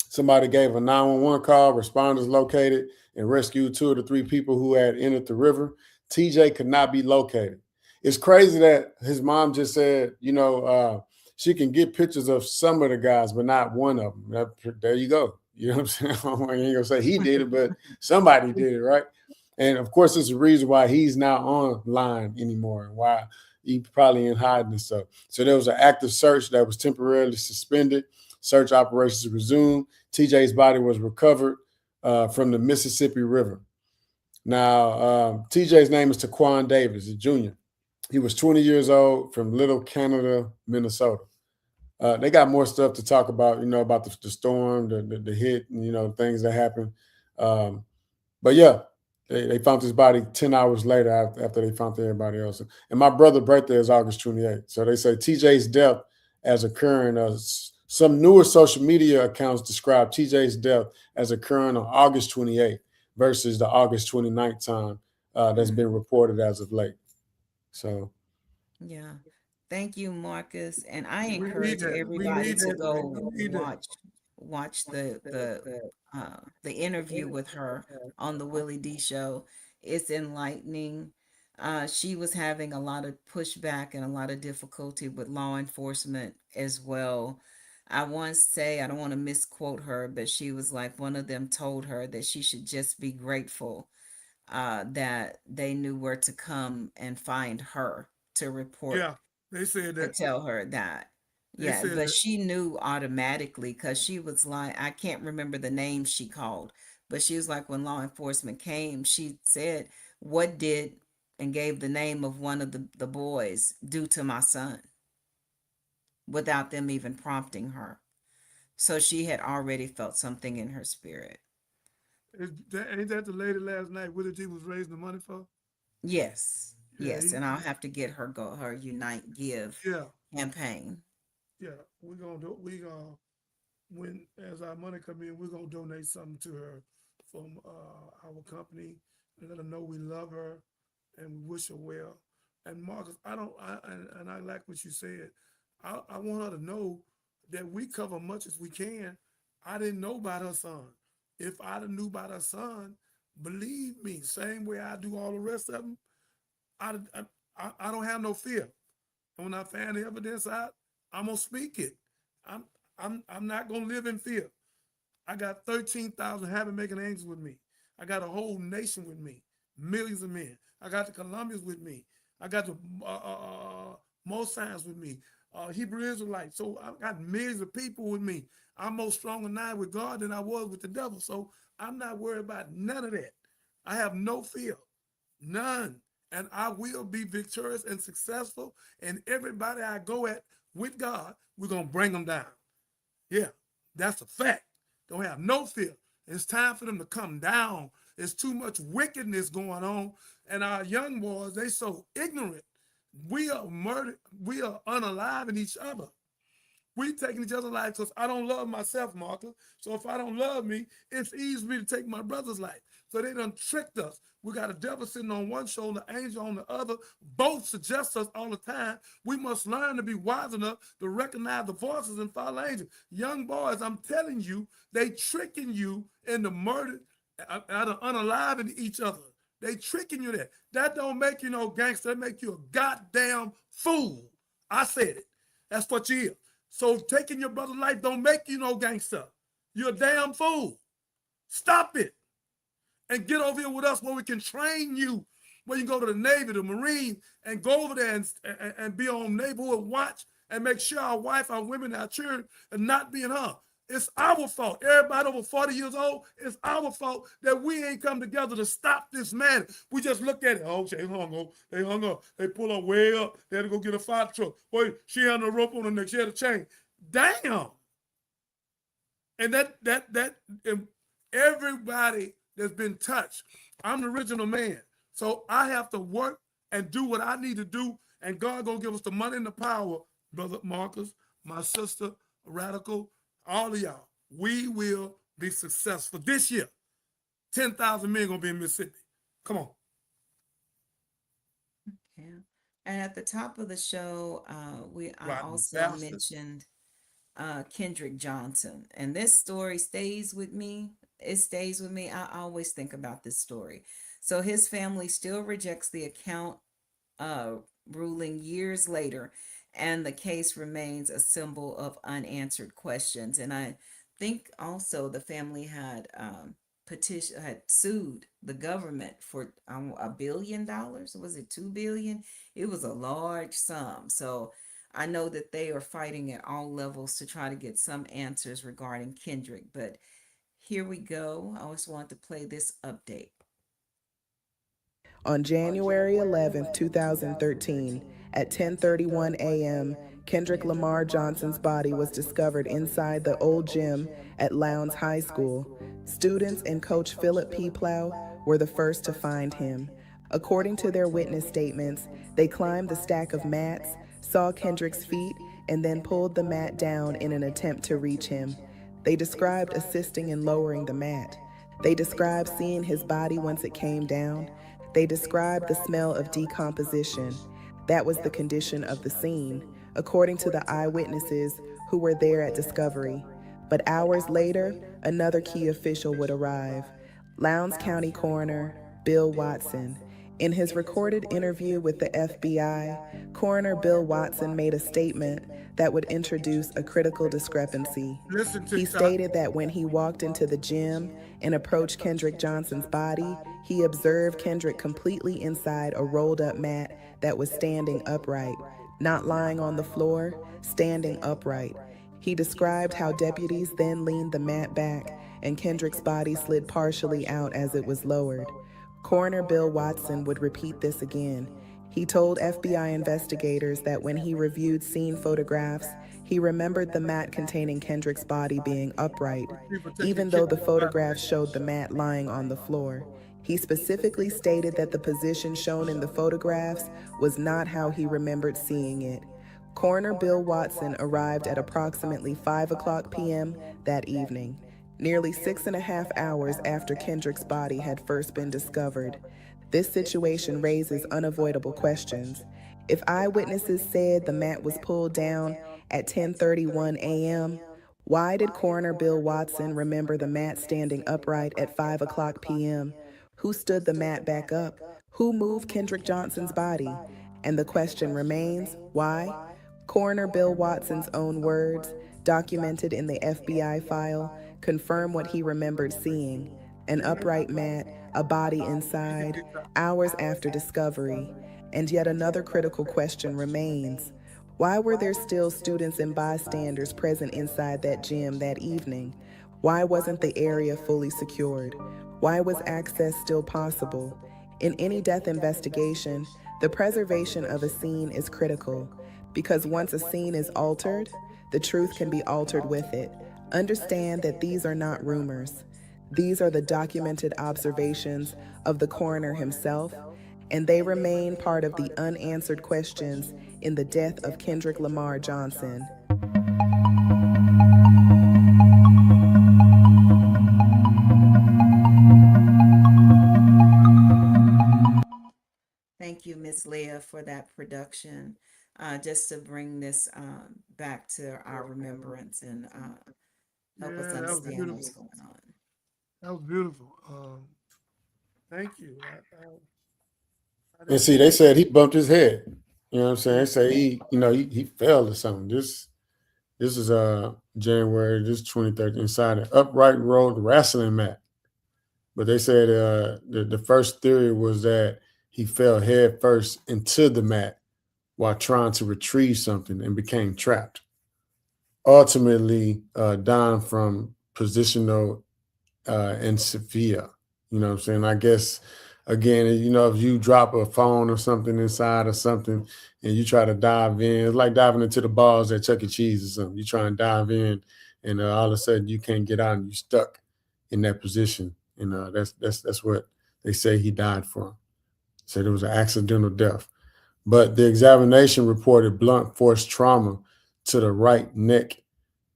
Somebody gave a 911 call, responders located and rescued 2 of the 3 people who had entered the river. TJ could not be located. It's crazy that his mom just said, she can get pictures of some of the guys, but not one of them. There you go. You know what I'm saying? I ain't going to say he did it, but somebody did it, right? And, of course, it's the reason why he's not online anymore and why he's probably in hiding and stuff. So there was an active search that was temporarily suspended. Search operations resumed. TJ's body was recovered from the Mississippi River. Now, TJ's name is Taquan Davis, a junior. He was 20 years old from Little Canada, Minnesota. They got more stuff to talk about, about the storm, the hit, and, things that happened. But yeah, they found his body 10 hours later after they found everybody else. And my brother's birthday is August 28th. So they say TJ's death as occurring, some newer social media accounts describe TJ's death as occurring on August 28th versus the August 29th time that's been reported as of late. So. Yeah. Thank you, Marcus. And I We need encourage that. We everybody need to that, man. go We need that. watch the interview with her on the Willie D show. It's enlightening. She was having a lot of pushback and a lot of difficulty with law enforcement as well. I once say, I don't want to misquote her, but she was like, one of them told her that she should just be grateful that they knew where to come and find her to report, Yeah, they said to that. tell her that. They Yeah, said but that. she knew automatically because she was like, I can't remember the name she called, but she was like, when law enforcement came, she said, what did, and gave the name of one of the boys do to my son without them even prompting her. So she had already felt something in her spirit. Ain't that the lady last night Willie D was raising the money for? Yes, Yeah, yes, and I'll have to get her Unite Give yeah, campaign. yeah. We gonna when as our money come in, we're gonna donate something to her from our company and let her know we love her and we wish her well. And Marcus, I don't, and I like what you said. I want her to know that we cover much as we can. I didn't know about her son. If I'd have knew about her son, believe me, same way I do all the rest of them, I, I don't have no fear. And when I find the evidence out, I'm gonna speak it. I'm I'm not gonna live in fear. I got 13,000 heaven making angels with me. I got a whole nation with me, millions of men. I got the Colombians with me. I got the Mosaics with me, Hebrew Israelites. So I got millions of people with me. I'm more stronger now with God than I was with the devil. So I'm not worried about none of that. I have no fear, none. And I will be victorious and successful. And everybody I go at with God, we're going to bring them down. Yeah, that's a fact. Don't have no fear. It's time for them to come down. There's too much wickedness going on. And our young boys, they so ignorant. We are murdered. We are unaliving each other. We taking each other's life because I don't love myself, Martha. So if I don't love me, it's easy for me to take my brother's life. So they done tricked us. We got a devil sitting on one shoulder, angel on the other. Both suggest us all the time. We must learn to be wise enough to recognize the voices and follow angels. Young boys, I'm telling you, they tricking you into murder, out of unaliving each other. They tricking you there. That don't make you no gangster. That make you a goddamn fool. I said it. That's what you is. So taking your brother's life don't make you no gangster. You're a damn fool. Stop it. And get over here with us where we can train you, where you can go to the Navy, the Marine, and go over there and be on neighborhood watch and make sure our wife, our women, our children are not being harmed. It's our fault. Everybody over 40 years old, it's our fault that we ain't come together to stop this man. We just look at it. Oh, they hung up. They hung up. They pull her way up. They had to go get a fire truck. Wait, she had no rope on her neck. She had a chain. Damn. And and everybody that's been touched, I'm the original man. So I have to work and do what I need to do. And God gonna give us the money and the power, Brother Marcus, my sister, Radical, all of y'all. We will be successful this year. 10,000 men gonna be in Mississippi. Come on. Yeah. And at the top of the show, I Rotten also bastard. mentioned Kendrick Johnson, and this story stays with me. It stays with me. I always think about this story. So his family still rejects the account uh, ruling years later, and the case remains a symbol of unanswered questions. And I think also the family had had sued the government for $1 billion. Was it 2 billion? It was a large sum. So I know that they are fighting at all levels to try to get some answers regarding Kendrick. But here we go. I always want to play this update. On January 11th, 2013, at 10:31 a.m., Kendrick Lamar Johnson's body was discovered inside the old gym at Lowndes High School. Students and coach Philip P. Plow were the first to find him. According to their witness statements, they climbed the stack of mats, saw Kendrick's feet, and then pulled the mat down in an attempt to reach him. They described assisting in lowering the mat. They described seeing his body once it came down. They described the smell of decomposition. That was the condition of the scene, according to the eyewitnesses who were there at discovery. But hours later, another key official would arrive. Lowndes County Coroner Bill Watson. In his recorded interview with the FBI, Coroner Bill Watson made a statement that would introduce a critical discrepancy. He stated that when he walked into the gym and approached Kendrick Johnson's body, he observed Kendrick completely inside a rolled-up mat that was standing upright, not lying on the floor, standing upright. He described how deputies then leaned the mat back and Kendrick's body slid partially out as it was lowered. Coroner Bill Watson would repeat this again. He told FBI investigators that when he reviewed scene photographs, he remembered the mat containing Kendrick's body being upright, even though the photographs showed the mat lying on the floor. He specifically stated that the position shown in the photographs was not how he remembered seeing it. Coroner Bill Watson arrived at approximately 5:00 p.m. that evening, nearly 6.5 hours after Kendrick's body had first been discovered. This situation raises unavoidable questions. If eyewitnesses said the mat was pulled down at 10:31 a.m., why did Coroner Bill Watson remember the mat standing upright at 5:00 p.m.? Who stood the mat back up? Who moved Kendrick Johnson's body? And the question remains, why? Coroner Bill Watson's own words, documented in the FBI file, confirm what he remembered seeing: an upright mat, a body inside, hours after discovery. And yet another critical question remains. Why were there still students and bystanders present inside that gym that evening? Why wasn't the area fully secured? Why was access still possible? In any death investigation, the preservation of a scene is critical, because once a scene is altered, the truth can be altered with it. Understand that these are not rumors. These are the documented observations of the coroner himself, and they remain part of the unanswered questions in the death of Kendrick Lamar Johnson. Thank you, Miss Leah, for that production. Just to bring this back to our remembrance and help us understand what's going on. That was beautiful. Thank you. And see, they said he bumped his head. You know what I'm saying? They say he fell or something. This is January, this 2013, inside an upright rolled wrestling mat. But they said the first theory was that he fell head first into the mat while trying to retrieve something and became trapped. Ultimately, dying from positional asphyxia. You know what I'm saying? I guess, again, if you drop a phone or something inside or something and you try to dive in, it's like diving into the balls at Chuck E. Cheese or something. You try and dive in and all of a sudden you can't get out and you're stuck in that position. And that's what they say he died from. Said it was an accidental death. But the examination reported blunt force trauma to the right neck,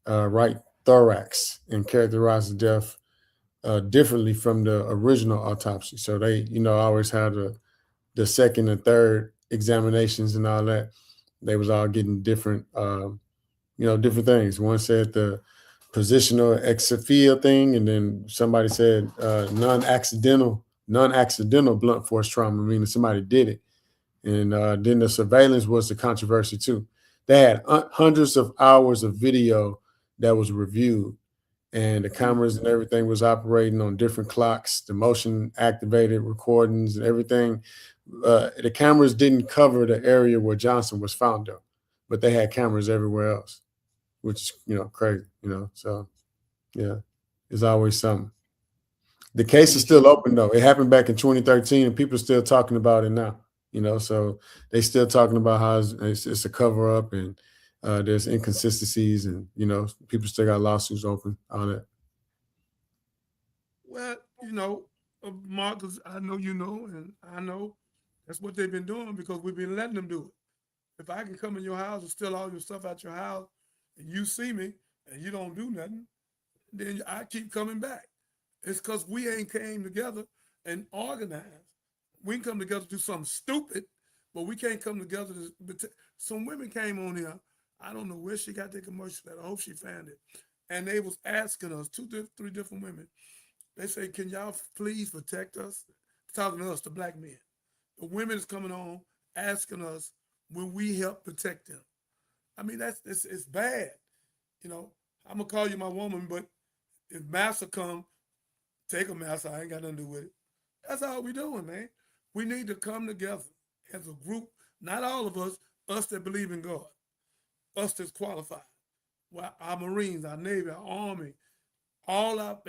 right thorax, and characterized the death differently from the original autopsy. So they, always had the second and third examinations and all that. They was all getting different, different things. One said the positional asphyxia thing, and then somebody said non-accidental blunt force trauma, meaning somebody did it. And then the surveillance was the controversy too. They had hundreds of hours of video that was reviewed, and the cameras and everything was operating on different clocks, the motion activated recordings and everything. The cameras didn't cover the area where Johnson was found though, but they had cameras everywhere else, which is, crazy, so yeah, it's always something. The case is still open though. It happened back in 2013 and people are still talking about it now. So they still talking about how it's a cover up and there's inconsistencies and, people still got lawsuits open, all that. Well, Marcus, I know you know, and I know that's what they've been doing because we've been letting them do it. If I can come in your house and steal all your stuff out your house, and you see me and you don't do nothing, then I keep coming back. It's because we ain't came together and organized. We can come together to do something stupid, but we can't come together. Some women came on here. I don't know where she got the commercial at. I hope she found it. And they was asking us, three different women. They say, "Can y'all please protect us?" Talking to us, the black men. The women is coming on asking us when we help protect them. I mean, it's bad. You know, I'm gonna call you my woman, but if massa come, take a massa. I ain't got nothing to do with it. That's all we doing, man. We need to come together as a group. Not all of us that believe in God, us that's qualified. Well, our Marines, our Navy, our Army, all our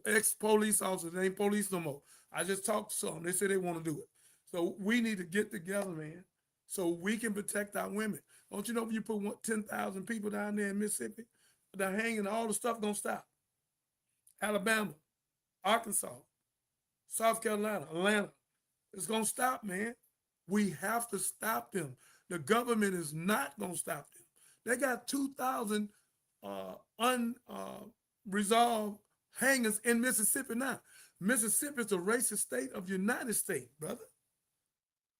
ex-police officers, they ain't police no more. I just talked to some. They say they want to do it. So we need to get together, man, so we can protect our women. Don't you know if you put 10,000 people down there in Mississippi, they're hanging, all the stuff gonna stop. Alabama, Arkansas, South Carolina, Atlanta, it's gonna stop, man. We have to stop them. The government is not gonna stop them. They got 2,000 unresolved hangers in Mississippi now. Mississippi is the racist state of the United States, brother.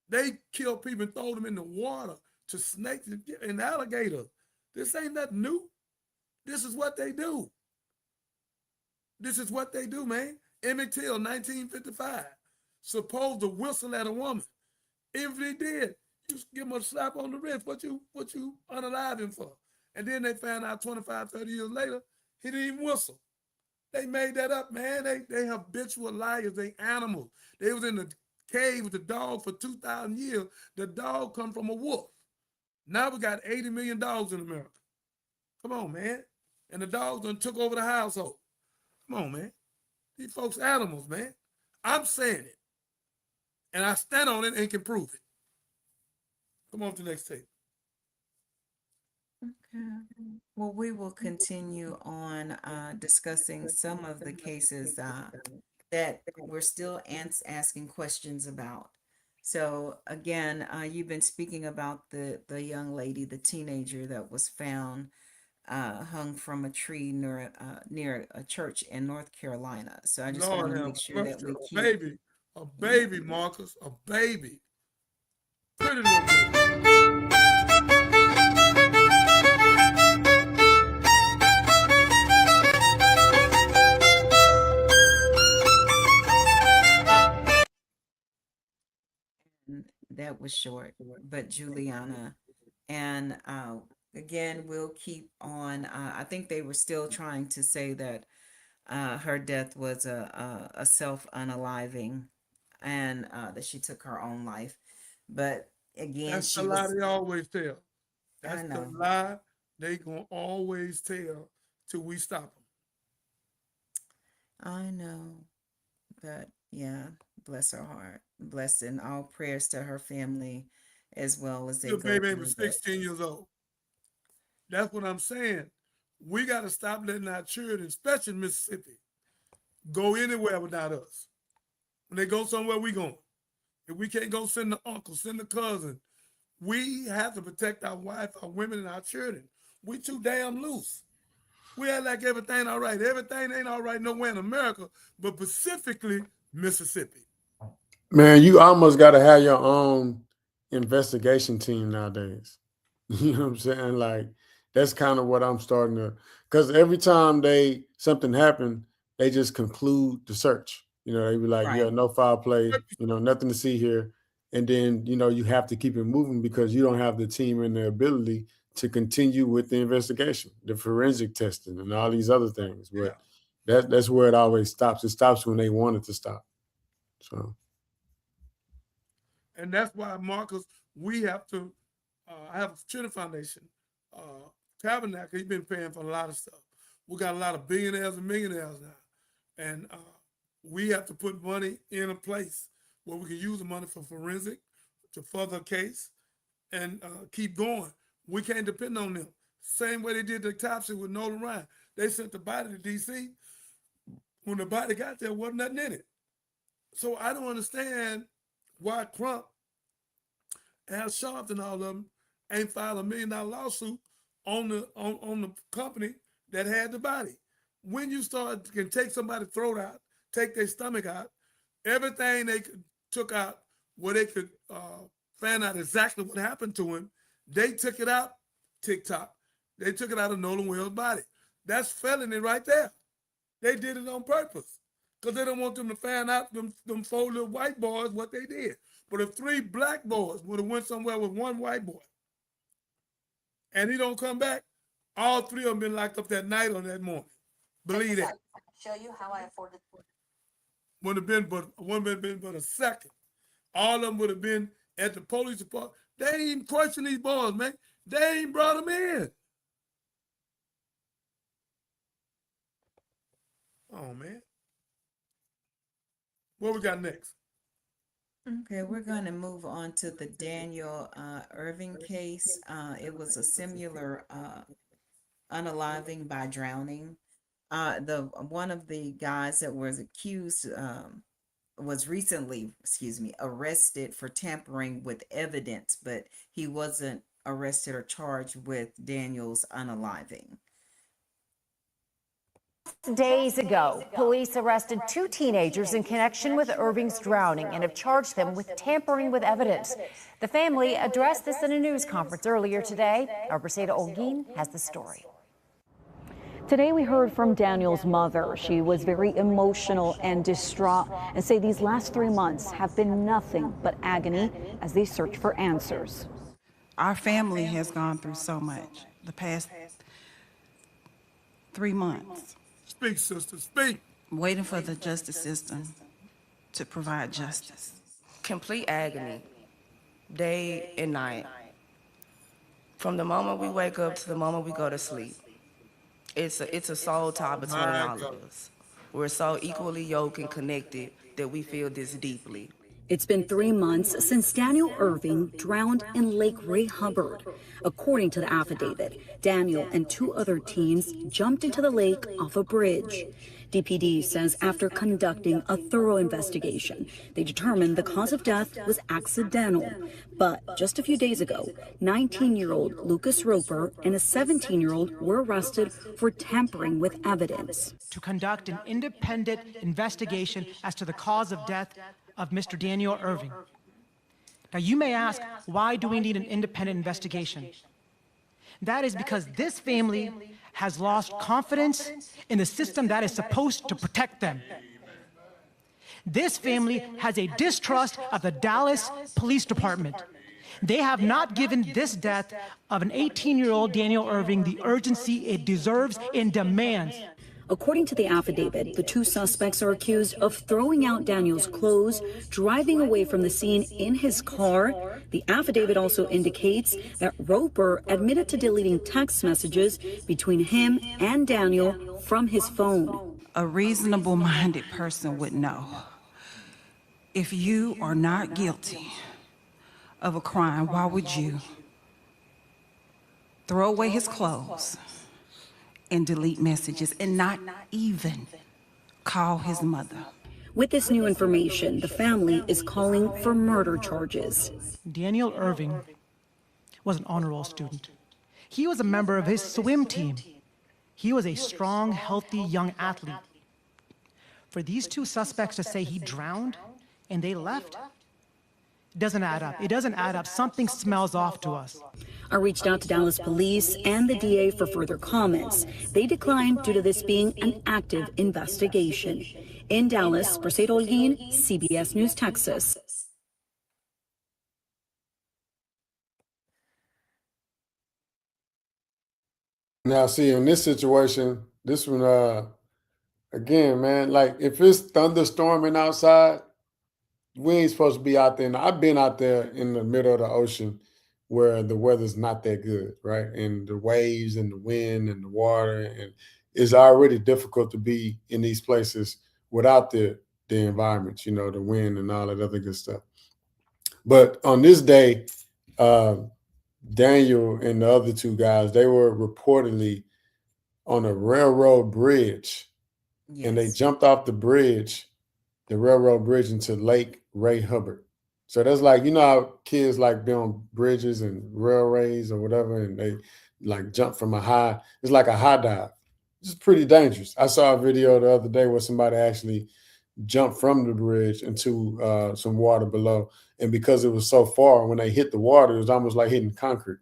They kill people and throw them in the water to snakes and alligators. This ain't nothing new. This is what they do. This is what they do, man. Emmett Till, 1955, supposed to whistle at a woman. If he did, you give him a slap on the wrist. What you unalive him for? And then they found out 25, 30 years later, he didn't even whistle. They made that up, man. They habitual liars. They animals. They was in the cave with the dog for 2,000 years. The dog come from a wolf. Now we got 80 million dogs in America. Come on, man. And the dogs done took over the household. Come on, man. These folks animals, man. I'm saying it. And I stand on it and can prove it. Come on to the next tape. Okay. Well, we will continue on discussing some of the cases that we're still asking questions about. So again, you've been speaking about the young lady, the teenager that was found hung from a tree near a church in North Carolina. So I just want Lord to have make sure that we mercy. keep A baby, Marcus, a baby. Pretty little girl. that was short, but Juliana. And again, we'll keep on. I think they were still trying to say that her death was a self unaliving and that she took her own life. But again, That's the she lie was, they always tell. I That's the know, lie they gonna always tell till we stop them. I know, but yeah, bless her heart. Bless and all prayers to her family as well as they Your go baby ain't through but that. 16 years old. That's what I'm saying. We got to stop letting our children, especially in Mississippi, go anywhere without us. When they go somewhere, we going. If we can't go, send the uncle, send the cousin. We have to protect our wife, our women, and our children. We too damn loose. We act like everything all right. Everything ain't all right nowhere in America, but specifically Mississippi. Man, you almost got to have your own investigation team nowadays. You know what I'm saying? Like, that's kind of what I'm starting to, because every time something happen, they just conclude the search. You know, they be like, yeah, Right. no foul play, nothing to see here. And then, you have to keep it moving because you don't have the team and the ability to continue with the investigation, the forensic testing and all these other things. But that's where it always stops. It stops when they want it to stop. So. And that's why, Marcus, we have to, I have a Children Foundation, Tabernacle, he's been paying for a lot of stuff. We got a lot of billionaires and millionaires now. And we have to put money in a place where we can use the money for forensic to further a case and keep going. We can't depend on them. Same way they did the autopsy with Nolan Ryan. They sent the body to D.C. When the body got there, wasn't nothing in it. So I don't understand why Crump, Al Sharpton, and all of them ain't filed $1 million lawsuit on the company that had the body. When you can take somebody's throat out, take their stomach out, everything they took out where they could find out exactly what happened to him, they took it out, TikTok. They took it out of Nolan Wells' body. That's felony right there. They did it on purpose because they don't want them to find out them 4 little white boys what they did. But if 3 black boys would have went somewhere with 1 white boy and he don't come back, all 3 of them been locked up that night or that morning. Believe that. Show you how I afforded. Wouldn't have been but a second. All of them would have been at the police department. They ain't even questioned these boys, man. They ain't brought them in. Oh, man. What we got next? Okay, we're going to move on to the Daniel Irving case. It was a similar unaliving by drowning. One of the guys that was accused was recently, arrested for tampering with evidence, but he wasn't arrested or charged with Daniel's unaliving. Days ago, police arrested 2 teenagers in connection with Irving's drowning and have charged them with tampering with evidence. The family addressed this in a news conference earlier today. Our Braceda Olguin has the story. Today we heard from Daniel's mother. She was very emotional and distraught and say these last 3 months have been nothing but agony as they search for answers. Our family has gone through so much the past 3 months. Speak, sister, speak. Waiting for the justice system to provide justice. Complete agony, day and night. From the moment we wake up to the moment we go to sleep. It's a soul tie between all of us. We're so equally yoked and connected that we feel this deeply. It's been 3 months since Daniel Irving drowned in Lake Ray Hubbard. According to the affidavit, Daniel and 2 other teens jumped into the lake off a bridge. DPD says after conducting a thorough investigation, they determined the cause of death was accidental. But just a few days ago, 19-year-old Lucas Roper and a 17-year-old were arrested for tampering with evidence. To conduct an independent investigation as to the cause of death of Mr. Daniel Irving. Now you may ask, why do we need an independent investigation? That is because this family has lost confidence in the system that is supposed to protect them. This family has a distrust of the Dallas Police Department. They have not given this death of an 18-year-old Daniel Irving the urgency it deserves and demands. According to the affidavit, the 2 suspects are accused of throwing out Daniel's clothes, driving away from the scene in his car. The affidavit also indicates that Roper admitted to deleting text messages between him and Daniel from his phone. A reasonable-minded person would know if you are not guilty of a crime, why would you throw away his clothes and delete messages and not even call his mother? With this new information, the family is calling for murder charges. Daniel Irving was an honor roll student. He was a member of his swim team. He was a strong, healthy young athlete. For these 2 suspects to say he drowned and they left, it doesn't add up. It doesn't add up. Something smells off to us. I reached out to Dallas police and the DA for further comments. They declined due to this being an active investigation. In Dallas, Braceda Olguin, CBS News, Texas. Now, see, in this situation, this one, again, man, like if it's thunderstorming outside, we ain't supposed to be out there. And I've been out there in the middle of the ocean where the weather's not that good, right? And the waves and the wind and the water, and it's already difficult to be in these places without the environments, you know, the wind and all that other good stuff. But on this day, Daniel and the other 2 guys, they were reportedly on a railroad bridge, and they jumped off the bridge the railroad bridge into Lake Ray Hubbard. So that's like, you know how kids like be on bridges and railways or whatever, and they like jump from a high. It's like a high dive. It's pretty dangerous. I saw a video the other day where somebody actually jumped from the bridge into some water below, and because it was so far, when they hit the water, it was almost like hitting concrete.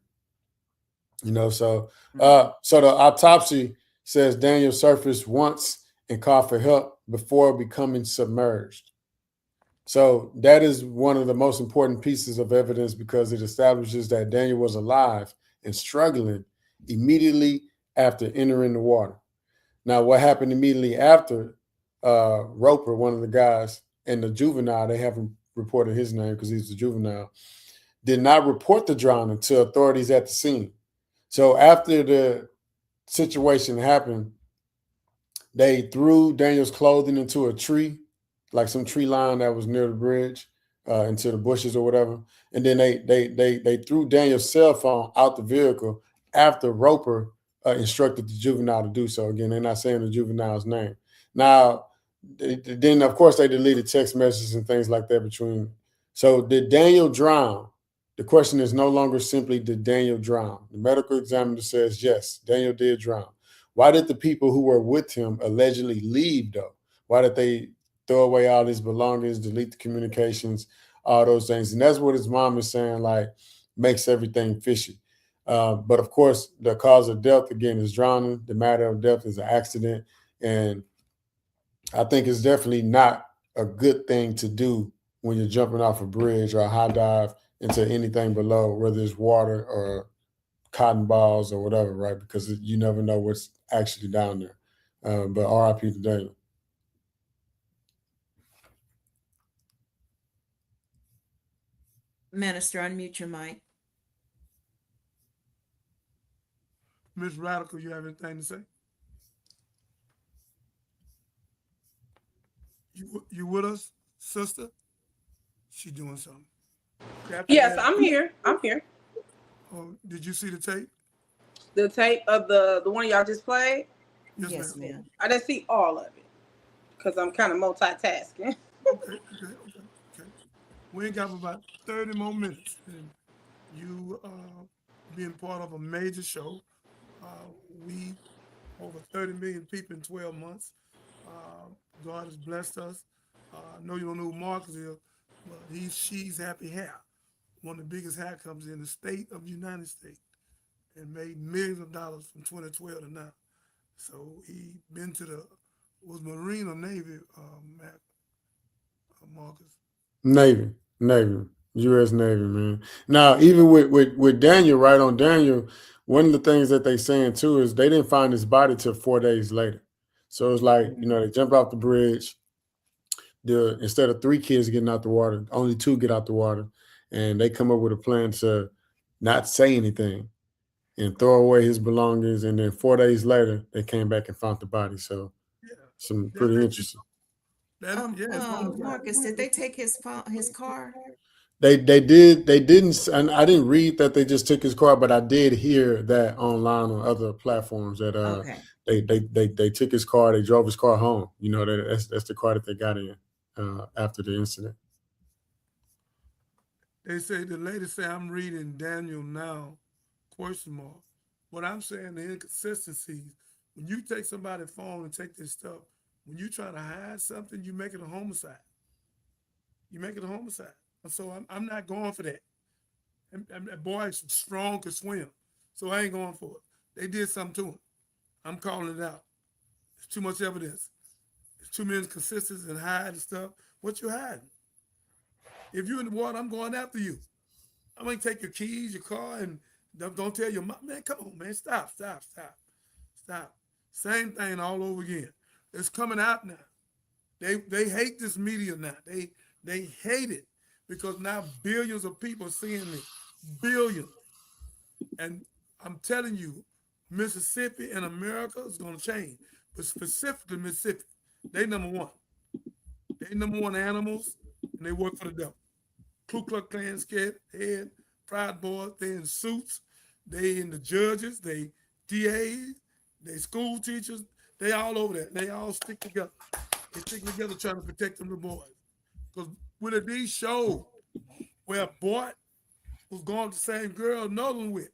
You know, so so the autopsy says Daniel surfaced once and called for help before becoming submerged. So that is one of the most important pieces of evidence because it establishes that Daniel was alive and struggling immediately after entering the water. Now, what happened immediately after Roper, one of the guys, and the juvenile, they haven't reported his name because he's the juvenile, did not report the drowning to authorities at the scene. So after the situation happened, they threw Daniel's clothing into a tree, like some tree line that was near the bridge, into the bushes or whatever. And then they threw Daniel's cell phone out the vehicle after Roper instructed the juvenile to do so. Again, they're not saying the juvenile's name. Now, then of course they deleted text messages and things like that between. So did Daniel drown? The question is no longer simply did Daniel drown. The medical examiner says yes, Daniel did drown. Why did the people who were with him allegedly leave though? Why did they throw away all his belongings, delete the communications, all those things? And that's what his mom is saying, like, makes everything fishy. But of course, the cause of death, again, is drowning. The matter of death is an accident. And I think it's definitely not a good thing to do when you're jumping off a bridge or a high dive into anything below, whether it's water or cotton balls or whatever, right? Because you never know what's actually down there. But RIP to Daniel. Minister, unmute your mic. Miss Radical, you have anything to say? You with us, sister? She doing something. Yes, I'm here. I'm here. Oh, did you see the tape? The tape of the one y'all just played? Yes, ma'am. I didn't see all of it because I'm kind of multitasking. Okay. We ain't got about 30 more minutes, and you being part of a major show. We over 30 million people in 12 months. God has blessed us. I know you don't know who Marcus is, but she's Happy Hair. One of the biggest hair companies in the state of the United States, and made millions of dollars from 2012 to now. So he been to was Marine or Navy, Marcus? Navy, U.S. Navy, man. Now, even with Daniel, right on Daniel, one of the things that they saying too is they didn't find his body till 4 days later. So it's like, they jump off the bridge. Instead of 3 kids getting out the water, only 2 get out the water, and they come up with a plan to not say anything and throw away his belongings. And then 4 days later, they came back and found the body. So some pretty interesting. Marcus, did they take his car? They didn't, and I didn't read that they just took his car, but I did hear that online on other platforms that they took his car, they drove his car home. That's the car that they got in after the incident. They say the lady say I'm reading Daniel now, ? What I'm saying, the inconsistencies. When you take somebody's phone and take this stuff, when you try to hide something, you make it a homicide. You make it a homicide. So I'm not going for that. And that boy strong could swim. So I ain't going for it. They did something to him. I'm calling it out. There's too much evidence. There's too many consistencies and hiding stuff. What you hiding? If you're in the water, I'm going after you. I'm going to take your keys, your car, and don't tell your mom. Man, come on, man. Stop. Same thing all over again. It's coming out now. They hate this media now. They hate it because now billions of people are seeing this. Billions. And I'm telling you, Mississippi and America is going to change. But specifically Mississippi, they number one. They number one animals, and they work for the devil. Ku Klux Klan head, Proud Boys, they in suits. They in the judges, they DAs, they school teachers. They all over there. They all stick together. They sticking together trying to protect them little boys. Because Willie D showed where Boyd was going to the same girl Nolan with.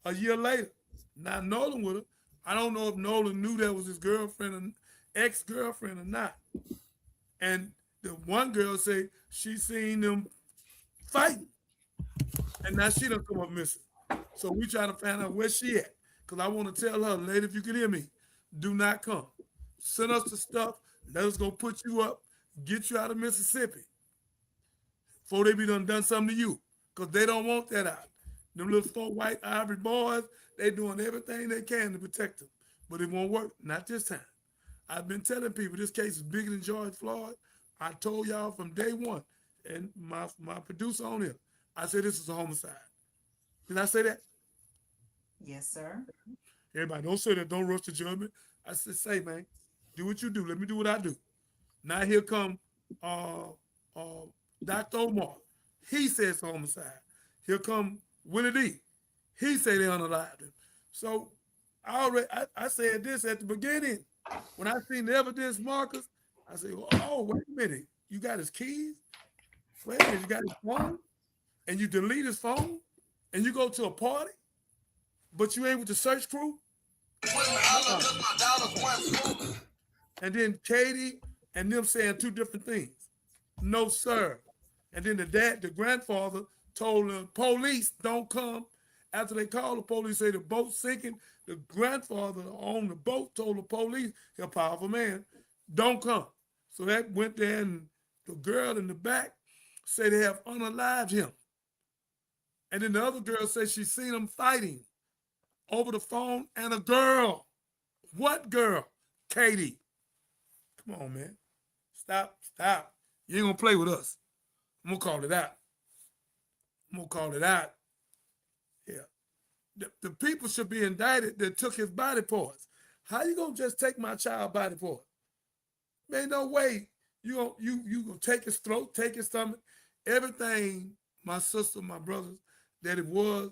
A year later, now Nolan with her. I don't know if Nolan knew that was his girlfriend or ex-girlfriend or not. And the one girl say she seen them fighting. And now she done come up missing. So we trying to find out where she at. Because I want to tell her, lady, if you can hear me, do not come. Send us the stuff. Let us go put you up, get you out of Mississippi before they be done something to you. Because they don't want that out. Them little 4 white ivory boys, they doing everything they can to protect them. But it won't work. Not this time. I've been telling people this case is bigger than George Floyd. I told y'all from day one, and my producer on here, I said this is a homicide. Did I say that? Yes, sir. Everybody, don't say that. Don't rush to judgment. I said, say, man, do what you do. Let me do what I do. Now here come Dr. Omar. He says it's a homicide. Here come Willie D. He say they unalived him. So I said this at the beginning. When I seen the evidence markers, I said, oh, wait a minute. You got his keys? Wait a minute, you got his phone? And you delete his phone? And you go to a party? But you ain't with the search crew? And then Katie and them saying 2 different things. No, sir. And then the grandfather told the police, don't come. After they called the police, say the boat's sinking, the grandfather on the boat told the police, he's a powerful man, don't come. So that went there, and the girl in the back said they have unalived him. And then the other girl said she seen them fighting over the phone, and a girl. What girl? Katie. Come on, man. Stop. You ain't gonna play with us. I'm gonna call it out. Yeah. The people should be indicted that took his body parts. How you gonna just take my child body part? Man, no way. You gonna take his throat, take his stomach, everything, my sister, my brothers, that it was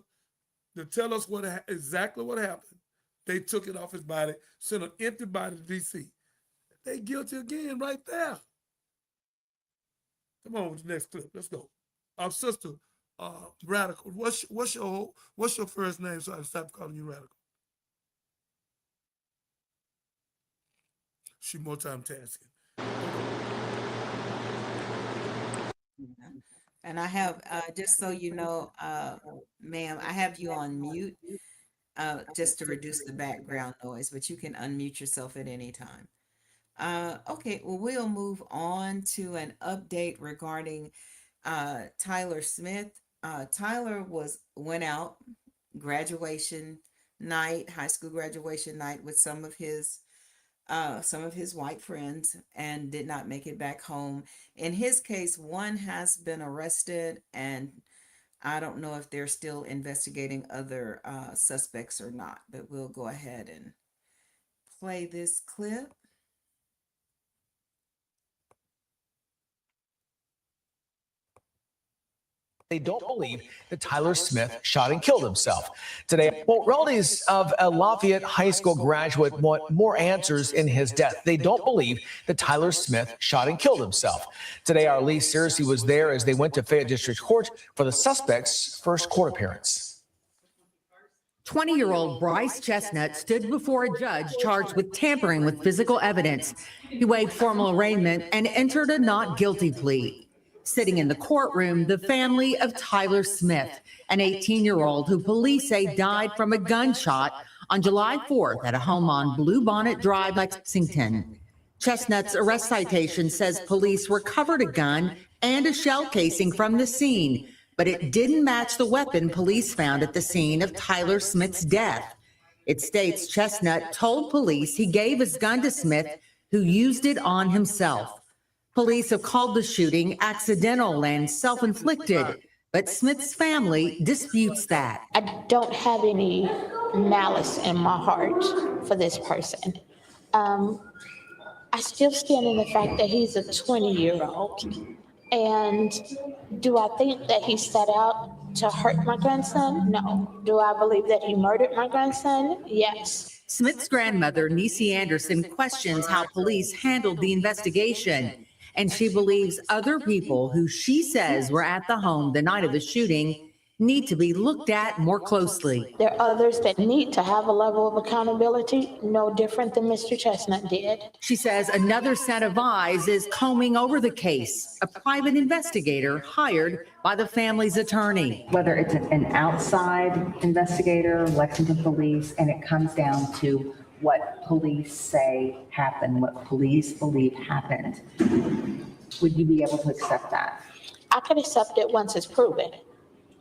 to tell us exactly what happened. They took it off his body, sent an empty body to D.C. They guilty again right there. Come on with the next clip. Let's go. Our sister, Radical. What's your first name so I can stop calling you Radical? She multitasking. And I have, just so you know, ma'am, I have you on mute just to reduce the background noise, but you can unmute yourself at any time. Okay, well, we'll move on to an update regarding Tyler Smith. Tyler went out graduation night, high school graduation night, with some of his white friends, and did not make it back home. In his case, one has been arrested, and I don't know if they're still investigating other suspects or not, but we'll go ahead and play this clip. They don't believe that Tyler Smith shot and killed himself. Today, well, relatives of a Lafayette High School graduate want more answers in his death. They don't believe that Tyler Smith shot and killed himself. Today, our Lee Searcy was there as they went to Fayette District Court for the suspect's first court appearance. 20-year-old Bryce Chestnut stood before a judge charged with tampering with physical evidence. He waived formal arraignment and entered a not guilty plea. Sitting in the courtroom, the family of Tyler Smith, an 18-year-old who police say died from a gunshot on July 4th at a home on Bluebonnet Drive, Lexington. Chestnut's arrest citation says police recovered a gun and a shell casing from the scene, but it didn't match the weapon police found at the scene of Tyler Smith's death. It states Chestnut told police he gave his gun to Smith, who used it on himself. Police have called the shooting accidental and self-inflicted, but Smith's family disputes that. I don't have any malice in my heart for this person. I still stand in the fact that he's a 20-year-old. And do I think that he set out to hurt my grandson? No. Do I believe that he murdered my grandson? Yes. Smith's grandmother, Niecy Anderson, questions how police handled the investigation, and she believes other people who she says were at the home the night of the shooting need to be looked at more closely. There are others that need to have a level of accountability no different than Mr. Chestnut did. She says another set of eyes is combing over the case, a private investigator hired by the family's attorney. Whether it's an outside investigator, Lexington Police, and it comes down to what police say happened, what police believe happened, would you be able to accept that? I can accept it once it's proven,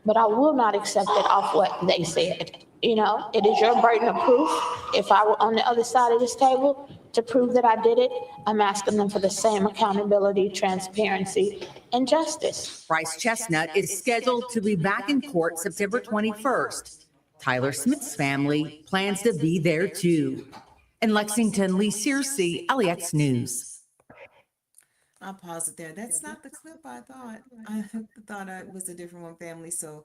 but I will not accept it off what they said. You know, it is your burden of proof. If I were on the other side of this table to prove that I did it, I'm asking them for the same accountability, transparency, and justice. Bryce Chestnut is scheduled to be back in court September 21st. Tyler Smith's family plans to be there too. In Lexington, Lee Searcy, LEX News. I'll pause it there. That's not the clip I thought. I thought it was a different one, family. So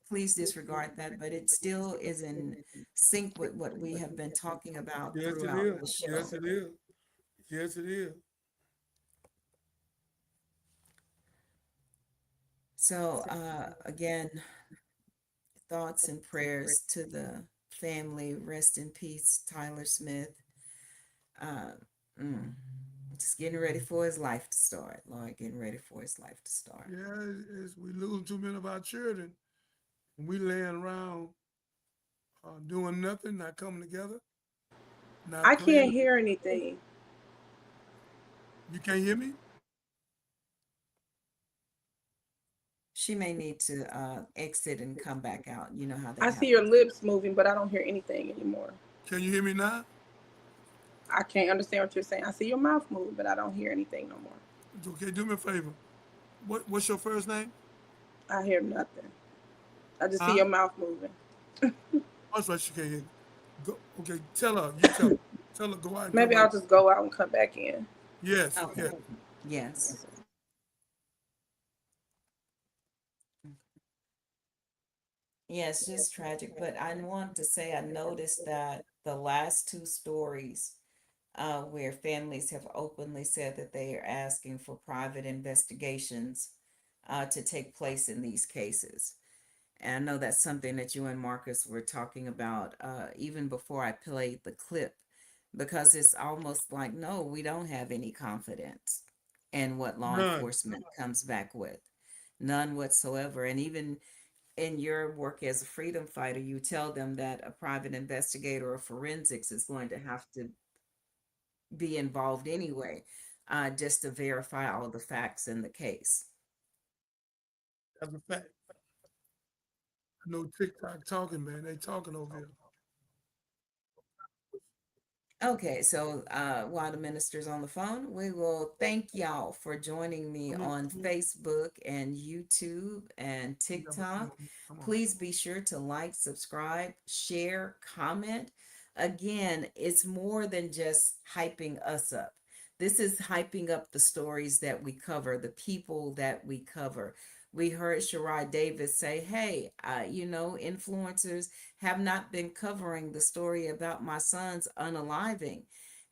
please disregard that. But it still is in sync with what we have been talking about throughout the show. Yes, it is. Yes, it is. So again, thoughts and prayers to the family. Rest in peace, Tyler Smith. Just getting ready for his life to start. Lord, getting ready for his life to start. Yeah, we losing too many of our children. And we laying around doing nothing, not coming together. I can't hear anything. You can't hear me? She may need to exit and come back out. You know how that I see your lips moving, but I don't hear anything anymore. Can you hear me now? I can't understand what you're saying. I see your mouth move, but I don't hear anything no more. It's okay. Do me a favor. What's your first name? I hear nothing. I just see your mouth moving. That's right. She can't hear. Go, okay. Tell her. You tell her. Tell her go out. And maybe I'll just go out and come back in. Yes. Okay. Yes. Yes, just tragic. But I want to say I noticed that the last two stories where families have openly said that they are asking for private investigations to take place in these cases. And I know that's something that you and Marcus were talking about even before I played the clip, because it's almost like, no, we don't have any confidence in what law enforcement comes back with. None whatsoever. And even in your work as a freedom fighter, you tell them that a private investigator or forensics is going to have to be involved anyway, just to verify all the facts in the case. That's a fact. I know TikTok talking, man. They talking over here. Okay, so while the minister's on the phone, we will thank y'all for joining me on Facebook and YouTube and TikTok. Please be sure to like, subscribe, share, comment. Again, it's more than just hyping us up. This is hyping up the stories that we cover, the people that we cover. We heard Shirai Davis say, hey, influencers have not been covering the story about my son's unaliving,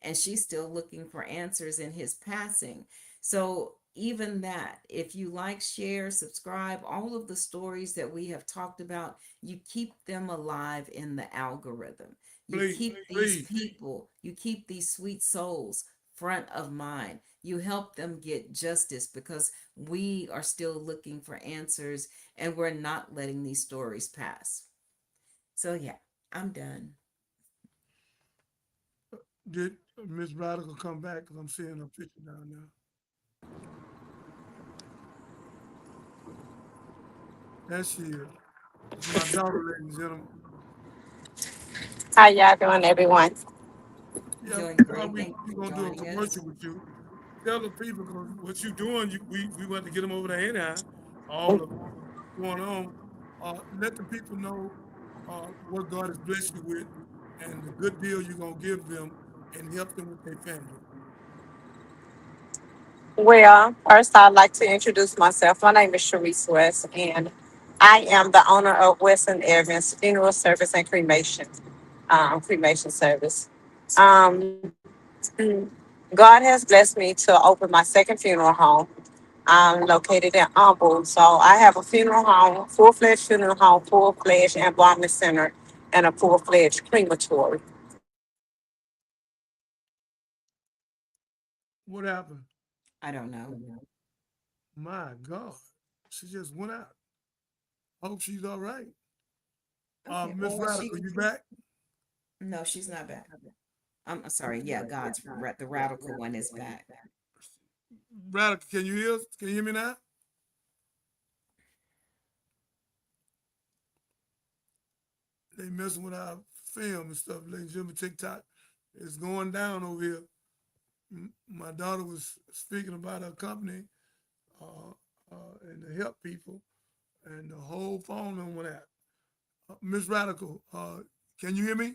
and she's still looking for answers in his passing. So even that, if you like, share, subscribe, all of the stories that we have talked about, you keep them alive in the algorithm. You keep these people, you keep these sweet souls front of mind. You help them get justice, because we are still looking for answers and we're not letting these stories pass. So yeah, I'm done. Did Miss Radical come back? Because I'm seeing her picture down there. There she is. It's my daughter, ladies and gentlemen. How y'all doing, everyone? Yeah, we're going to do a commercial with you. Tell the people, because what you're doing, we want to get them over there anyhow. All of going on. Let the people know what God has blessed you with and the good deal you're going to give them and help them with their family. Well, first I'd like to introduce myself. My name is Sharice West, and I am the owner of Weston Evans Funeral Service and Cremation. cremation service. Um, God has blessed me to open my second funeral home. I'm located in Humble, so I have a funeral home, full-fledged funeral home, full-fledged embalming center, and a full-fledged crematory. What happened? I don't know. My God, she just went out. Hope she's all right. Okay, Miss well, Radical, you back? no, she's not back. I'm sorry. Yeah, the radical one is back. Radical, can you hear us? Can you hear me now? They messing with our film and stuff, ladies and gentlemen. TikTok is going down over here. My daughter was speaking about her company uh, and to help people, and the whole phone number went out. Miss Radical, can you hear me?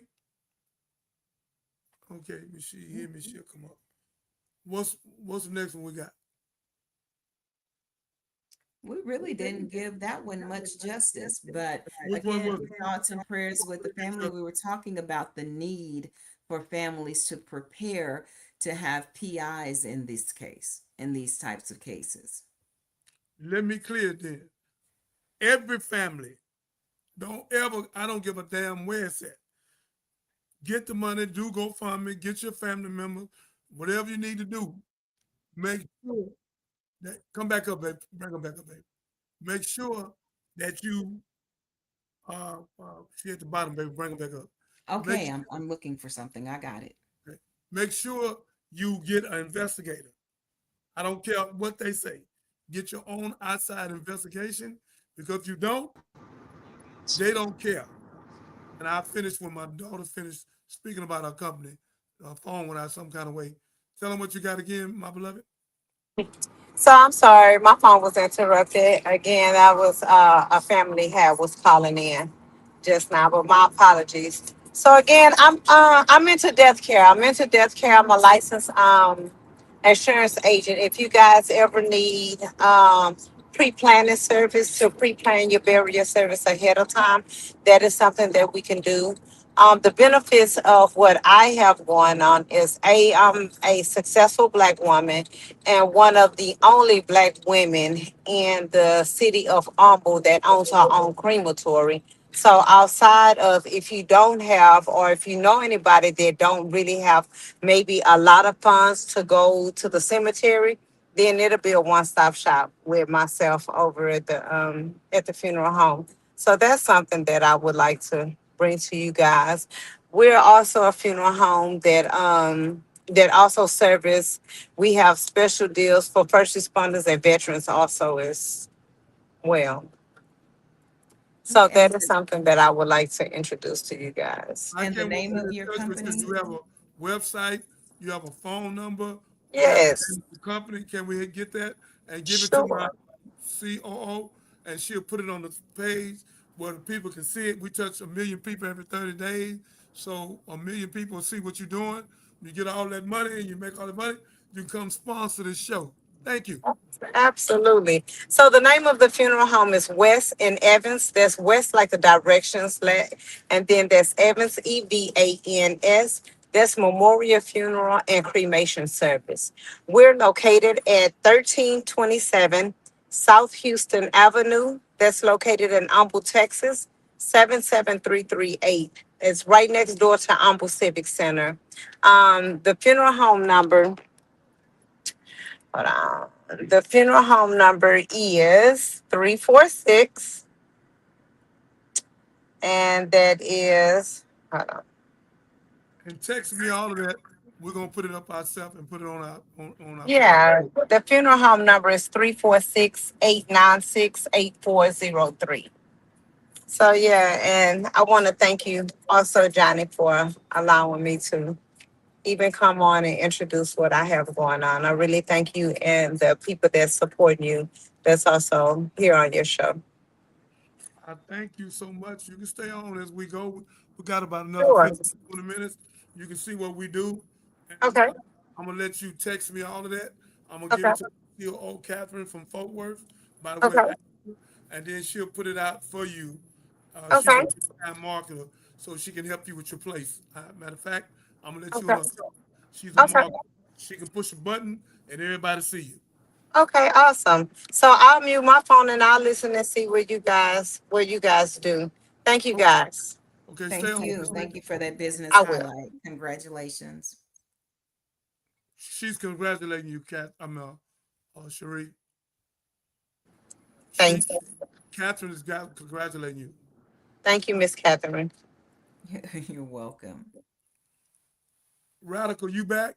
Okay, if she hear me, she'll come up. What's the next one we got? We really didn't give that one much justice, but Which one again, was it? thoughts and prayers with the family. We were talking about the need for families to prepare to have PIs in this case, in these types of cases. Let me clear it then. Every family, I don't give a damn where it's at. Get the money, do GoFundMe, get your family members, whatever you need to do. Make sure that, come back up, baby. Bring them back up, baby. Make sure that you, she at the bottom, baby. Bring them back up. Okay, Make, I'm looking for something. I got it. make sure you get an investigator. I don't care what they say. Get your own outside investigation, because if you don't, they don't care. And I finished when my daughter finished speaking about our company. Her phone went out some kind of way. Tell them what you got again, my beloved. So I'm sorry, my phone was interrupted again. That was a family had was calling in just now, but my apologies. So again, I'm into death care. I'm into death care. I'm a licensed insurance agent. If you guys ever need pre-planning service to pre-plan your burial service ahead of time, that is something that we can do. The benefits of what I have going on is I'm a successful Black woman and one of the only Black women in the city of Humble that owns her own crematory. So outside of, if you don't have, or if you know anybody that don't really have maybe a lot of funds to go to the cemetery, then it'll be a one-stop shop with myself over at the funeral home. So that's something that I would like to bring to you guys. We're also a funeral home that also service. We have special deals for first responders and veterans also as well. So Okay. that is something that I would like to introduce to you guys. I And the can't wait name to of get your in touch with you. company? You have a website, you have a phone number, you have the Yes, name of the company. Can we get that and give it to my sure. COO, and she'll put it on the page where the people can see it. We touch 1 million people every 30 days. So 1 million people will see what you're doing. You get all that money and you make all the money, you can come sponsor this show. Thank you. Absolutely. So the name of the funeral home is West in Evans. That's West like the directions, and then there's Evans, EVANS. That's Memorial Funeral and Cremation Service. We're located at 1327 South Houston Avenue. That's located in Humble, Texas, 77338. It's right next door to Humble Civic Center. The funeral home number, hold on. The funeral home number is 346, and that is, hold on. And text me all of that. We're gonna put it up ourselves and put it on our page. Yeah, the funeral home number is 346-896-8403. So yeah, and I want to thank you also, Johnny, for allowing me to even come on and introduce what I have going on. I really thank you and the people that support you that's also here on your show. I thank you so much. You can stay on as we go. We got about another Sure. 15, 20 minutes. You can see what we do. And Okay. I'm gonna let you text me all of that. I'm gonna give Okay. it to your old Catherine from Fort Worth, by the way, Okay. and then she'll put it out for you. She's a Okay. time marketer. so she can help you with your place. Matter of fact, I'm gonna let you Okay. in her. She's a Okay. mark. She can push a button and everybody see you. Okay, awesome. So I'll mute my phone and I'll listen and see what you guys do. Thank you guys. Okay, stay Thank on. you. Thank you for that business I will. highlight. Congratulations. She's congratulating you, Kat. Cherie. Thank you. Catherine is congratulating you. Thank you, Miss Catherine. You're welcome. Radical, you back?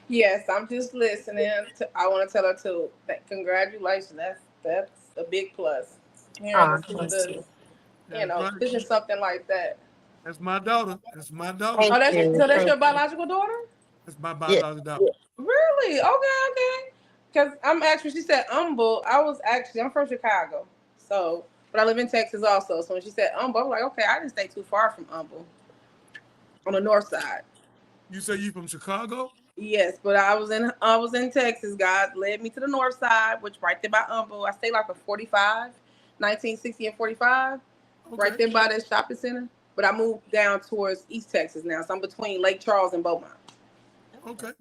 Yes, I'm just listening. I want to tell her too. Congratulations. That's a big plus. Hearing the sisters, That's right. pushing something like that. That's my daughter. That's my daughter. Thank you. So that's Thank your you. biological daughter? That's my Yeah. biological daughter. Really? Okay. Because I'm actually, she said humble. I'm from Chicago. So, but I live in Texas also. So when she said humble, I'm like, okay, I didn't stay too far from humble on the north side. You say you from Chicago? Yes, but I was in Texas. God led me to the north side, which right there by Humble. I stay like a 45, 1960 and 45, right there by that shopping center. But I moved down towards East Texas now, so I'm between Lake Charles and Beaumont. Okay.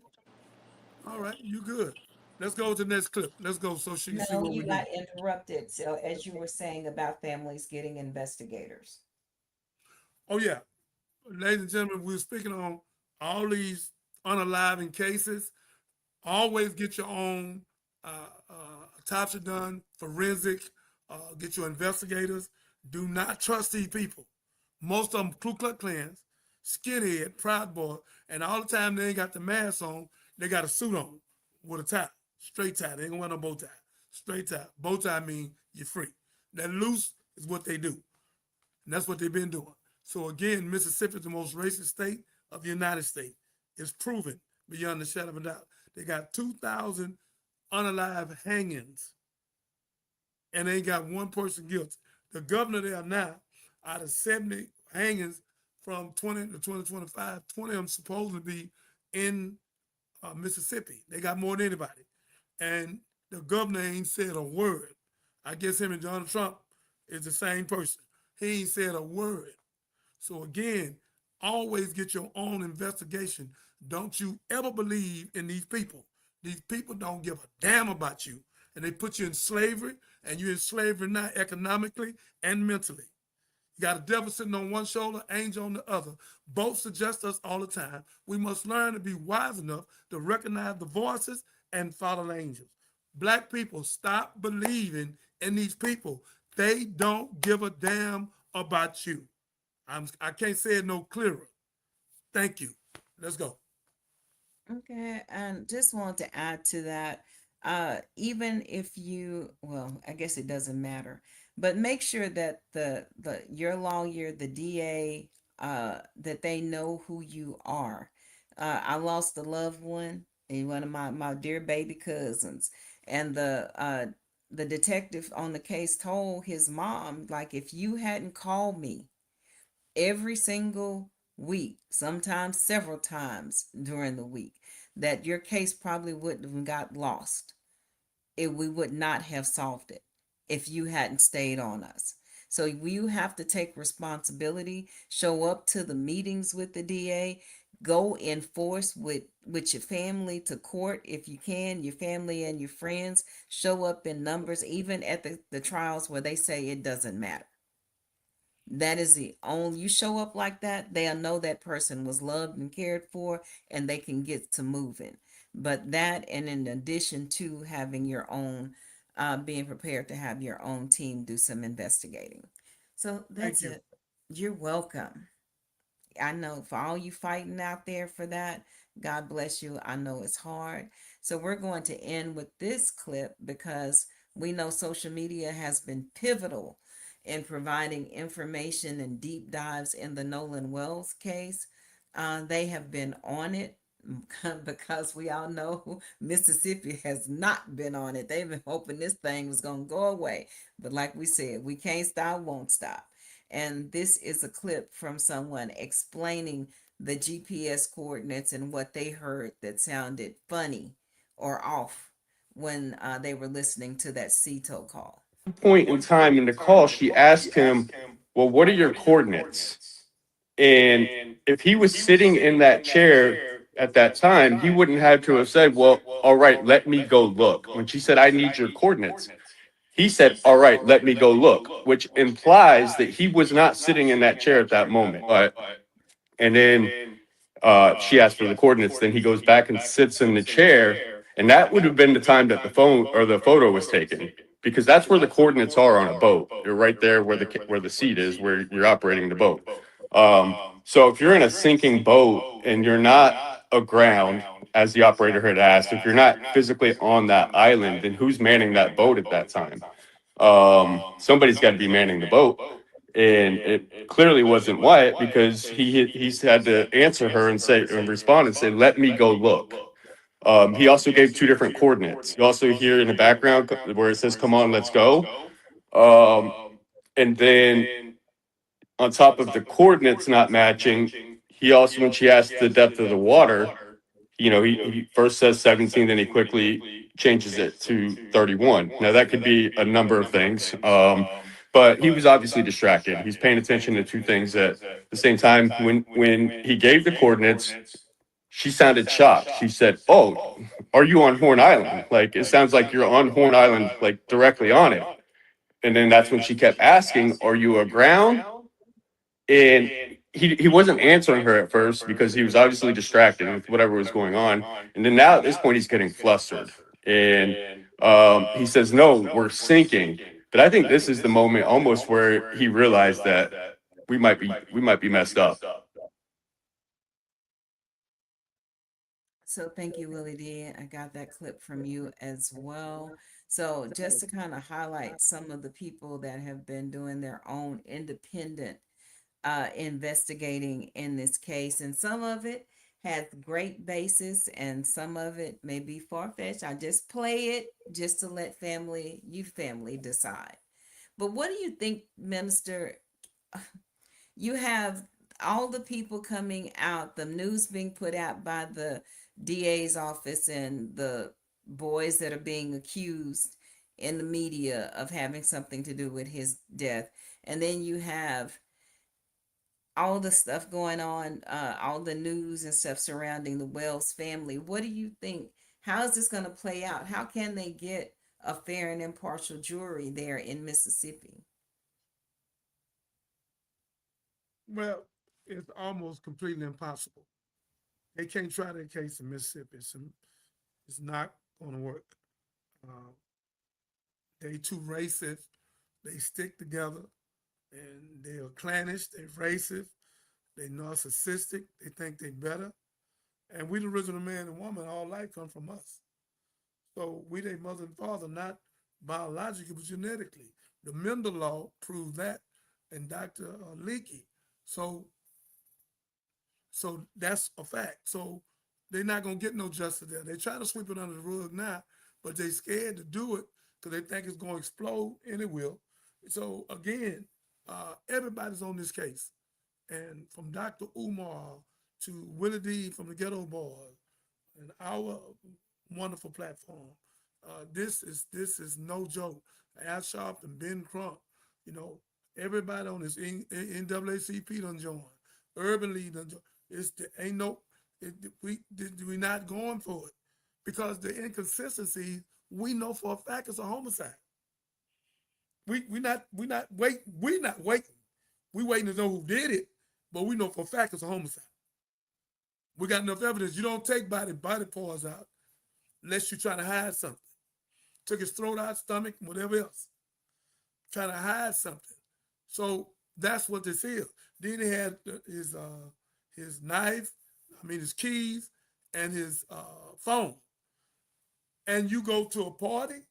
All right, you good. Let's go to the next clip. Let's go so she can see No, what you we do. got interrupted. So as you were saying about families getting investigators. Oh yeah, ladies and gentlemen, we're speaking on all these unaliving cases. Always get your own autopsy done, forensic. Get your investigators. Do not trust these people. Most of them Ku Klux Klans, skinhead, Proud Boy, and all the time they ain't got the mask on. They got a suit on with a tie, straight tie. They ain't gonna wear no bow tie. Straight tie. Bow tie mean you're free. That loose is what they do, and that's what they've been doing. So again, Mississippi is the most racist state of the United States. It's proven beyond the shadow of a doubt. They got 2,000 unalive hangings, and they ain't got one person guilty. The governor there now, out of 70 hangings from 20 to 2025, 20 of them supposed to be in Mississippi. They got more than anybody. And the governor ain't said a word. I guess him and Donald Trump is the same person. He ain't said a word. So again, always get your own investigation. Don't you ever believe in these people. These people don't give a damn about you. And they put you in slavery, and you're in slavery now economically and mentally. You got a devil sitting on one shoulder, angel on the other. Both suggest us all the time. We must learn to be wise enough to recognize the voices and follow the angels. Black people, stop believing in these people. They don't give a damn about you. I can't say it no clearer. Thank you. Let's go. Okay, and just want to add to that, even if you, well, I guess it doesn't matter, but make sure that your lawyer, the DA, that they know who you are. I lost a loved one, and one of my dear baby cousins, and the detective on the case told his mom, like, if you hadn't called me every single week, sometimes several times during the week, that your case probably would have got lost. We would not have solved it if you hadn't stayed on us. So you have to take responsibility, show up to the meetings with the DA, go in force with your family to court if you can, your family and your friends, show up in numbers, even at the trials where they say it doesn't matter. That is the only, you show up like that, they'll know that person was loved and cared for, and they can get to moving. But that, and in addition to having your own, being prepared to have your own team do some investigating. So that's it. You're welcome. I know for all you fighting out there for that, God bless you. I know it's hard. So we're going to end with this clip because we know social media has been pivotal in providing information and deep dives in the Nolan Wells case. They have been on it because we all know Mississippi has not been on it. They've been hoping this thing was going to go away. But like we said, we can't stop, won't stop. And this is a clip from someone explaining the GPS coordinates and what they heard that sounded funny or off when they were listening to that CETO call. Point in time in the call, she asked him, well, what are your coordinates? And if he was sitting in that chair at that time, he wouldn't have to have said, well, all right, let me go look. When she said, I need your coordinates, he said, all right, let me go look, which implies that he was not sitting in that chair at that moment. But, and then she asked for the coordinates. Then he goes back and sits in the chair. And that would have been the time that the phone or the photo was taken, because that's where the coordinates are on a boat. You're right there where the seat is, where you're operating the boat. So if you're in a sinking boat and you're not aground, as the operator had asked, if you're not physically on that island, then who's manning that boat at that time? Somebody's got to be manning the boat. And it clearly wasn't Wyatt, because he's had to answer her and say and respond and say, let me go look. He also gave two different coordinates. You also hear in the background where it says, come on, let's go. And then on top of the coordinates not matching, he also, when she asked the depth of the water, he first says 17, then he quickly changes it to 31. Now that could be a number of things. But he was obviously distracted. He's paying attention to two things at the same time. When he gave the coordinates, she sounded shocked. She said, oh, are you on Horn Island? Like, it sounds like you're on Horn Island, like directly on it. And then that's when she kept asking, are you aground? And he wasn't answering her at first because he was obviously distracted with whatever was going on. And then now at this point, he's getting flustered. And he says, no, we're sinking. But I think this is the moment almost where he realized that we might be messed up. So thank you, Willie D. I got that clip from you as well. So just to kind of highlight some of the people that have been doing their own independent investigating in this case, and some of it has great basis and some of it may be far-fetched. I just play it just to let family decide. But what do you think, Minister? You have all the people coming out, the news being put out by the DA's office and the boys that are being accused in the media of having something to do with his death. And then you have all the stuff going on, all the news and stuff surrounding the Wells family. What do you think? How is this going to play out? How can they get a fair and impartial jury there in Mississippi? Well, it's almost completely impossible. They can't try their case in Mississippi. It's not going to work. They too racist. They stick together, and they are clannish. They're racist. They narcissistic. They think they're better. And we, the original man and woman, all life come from us. So we, their mother and father, not biologically, but genetically. The Mendel law proved that, and Dr. Leakey. So that's a fact. So they're not going to get no justice there. They try to sweep it under the rug now, but they're scared to do it because they think it's going to explode, and it will. So again, everybody's on this case. And from Dr. Umar to Willie D from the Ghetto Boys and our wonderful platform, this is no joke. Al Sharpton and Ben Crump, everybody on this NAACP done joined. Urban League done joined. We're not going for it because the inconsistencies we know for a fact is a homicide. We're not waiting. We waiting to know who did it, but we know for a fact it's a homicide. We got enough evidence. You don't take body parts out unless you're trying to hide something. Took his throat out, stomach, whatever else. Trying to hide something. So that's what this is. Then he had his knife, his keys, and his phone. And you go to a party,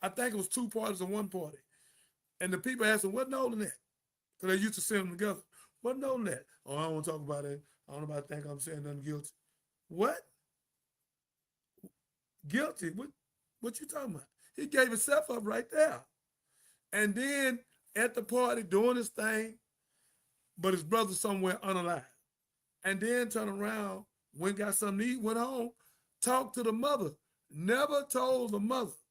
I think it was two parties or one party, and the people asked him, what Nolan at? Because they used to send them together. What Nolan at? Oh, I don't want to talk about it. I don't know about think I'm saying nothing guilty. What? Guilty? What you talking about? He gave himself up right there. And then at the party doing his thing, but his brother somewhere unalive. And then turn around, went got something to eat, went home, talked to the mother. Never told the mother,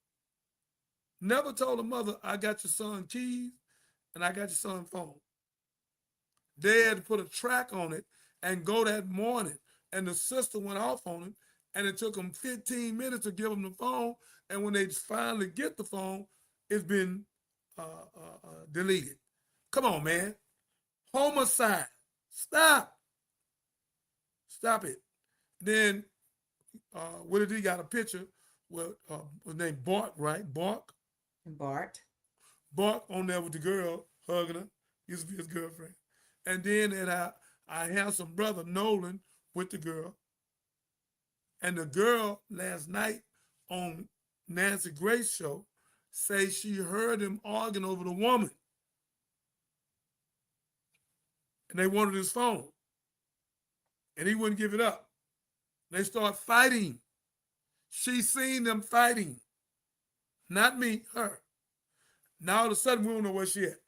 I got your son's keys and I got your son's phone. They had to put a track on it and go that morning. And the sister went off on him, and it took them 15 minutes to give him the phone. And when they finally get the phone, it's been deleted. Come on, man. Homicide. Stop it. Then Willie D got a picture with his name Bart, right? Bart on there with the girl hugging her. Used to be his girlfriend. And then I have some brother Nolan with the girl. And the girl last night on Nancy Grace's show say she heard him arguing over the woman. And they wanted his phone. And he wouldn't give it up. They start fighting. She seen them fighting. Not me, her. Now all of a sudden we don't know where she at.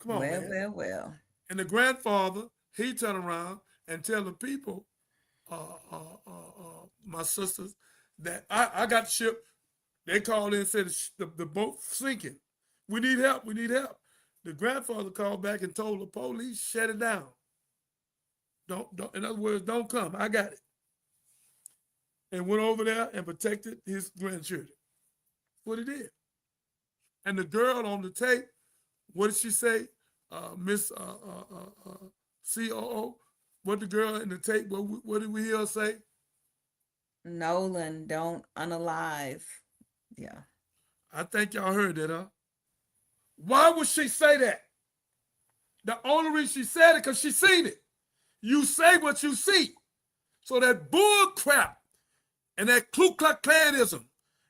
Come on, man. Well. And the grandfather, he turned around and tell the people, my sisters, that I got the ship. They called in and said the boat sinking. We need help. The grandfather called back and told the police, shut it down. Don't, in other words, don't come. I got it. And went over there and protected his grandchildren. What he did. And the girl on the tape, what did she say? Miss COO, what the girl in the tape, what did we hear her say? Nolan, don't unalive. Yeah. I think y'all heard that, huh? Why would she say that? The only reason she said it because she seen it. You say what you see. So that bull crap and that Ku Klux Klanism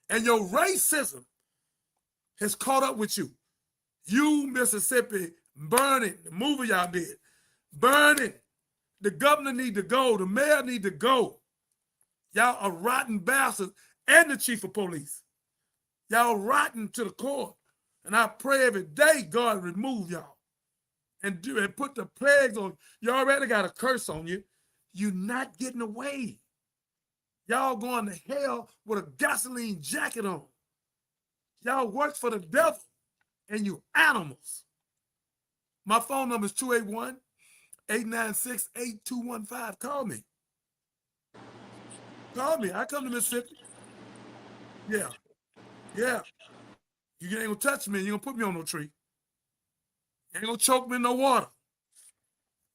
and your racism has caught up with you. You, Mississippi, burning, the movie y'all did, burning. The governor need to go. The mayor need to go. Y'all are rotten bastards, and the chief of police. Y'all rotten to the core. And I pray every day God remove y'all and put the plagues on. You already got a curse on you. You're not getting away. Y'all going to hell with a gasoline jacket on. Y'all work for the devil, and you animals. My phone number is 281-896-8215. Call me. I come to Mississippi. Yeah. You ain't gonna touch me. You ain't gonna put me on no tree. You ain't gonna choke me in no water.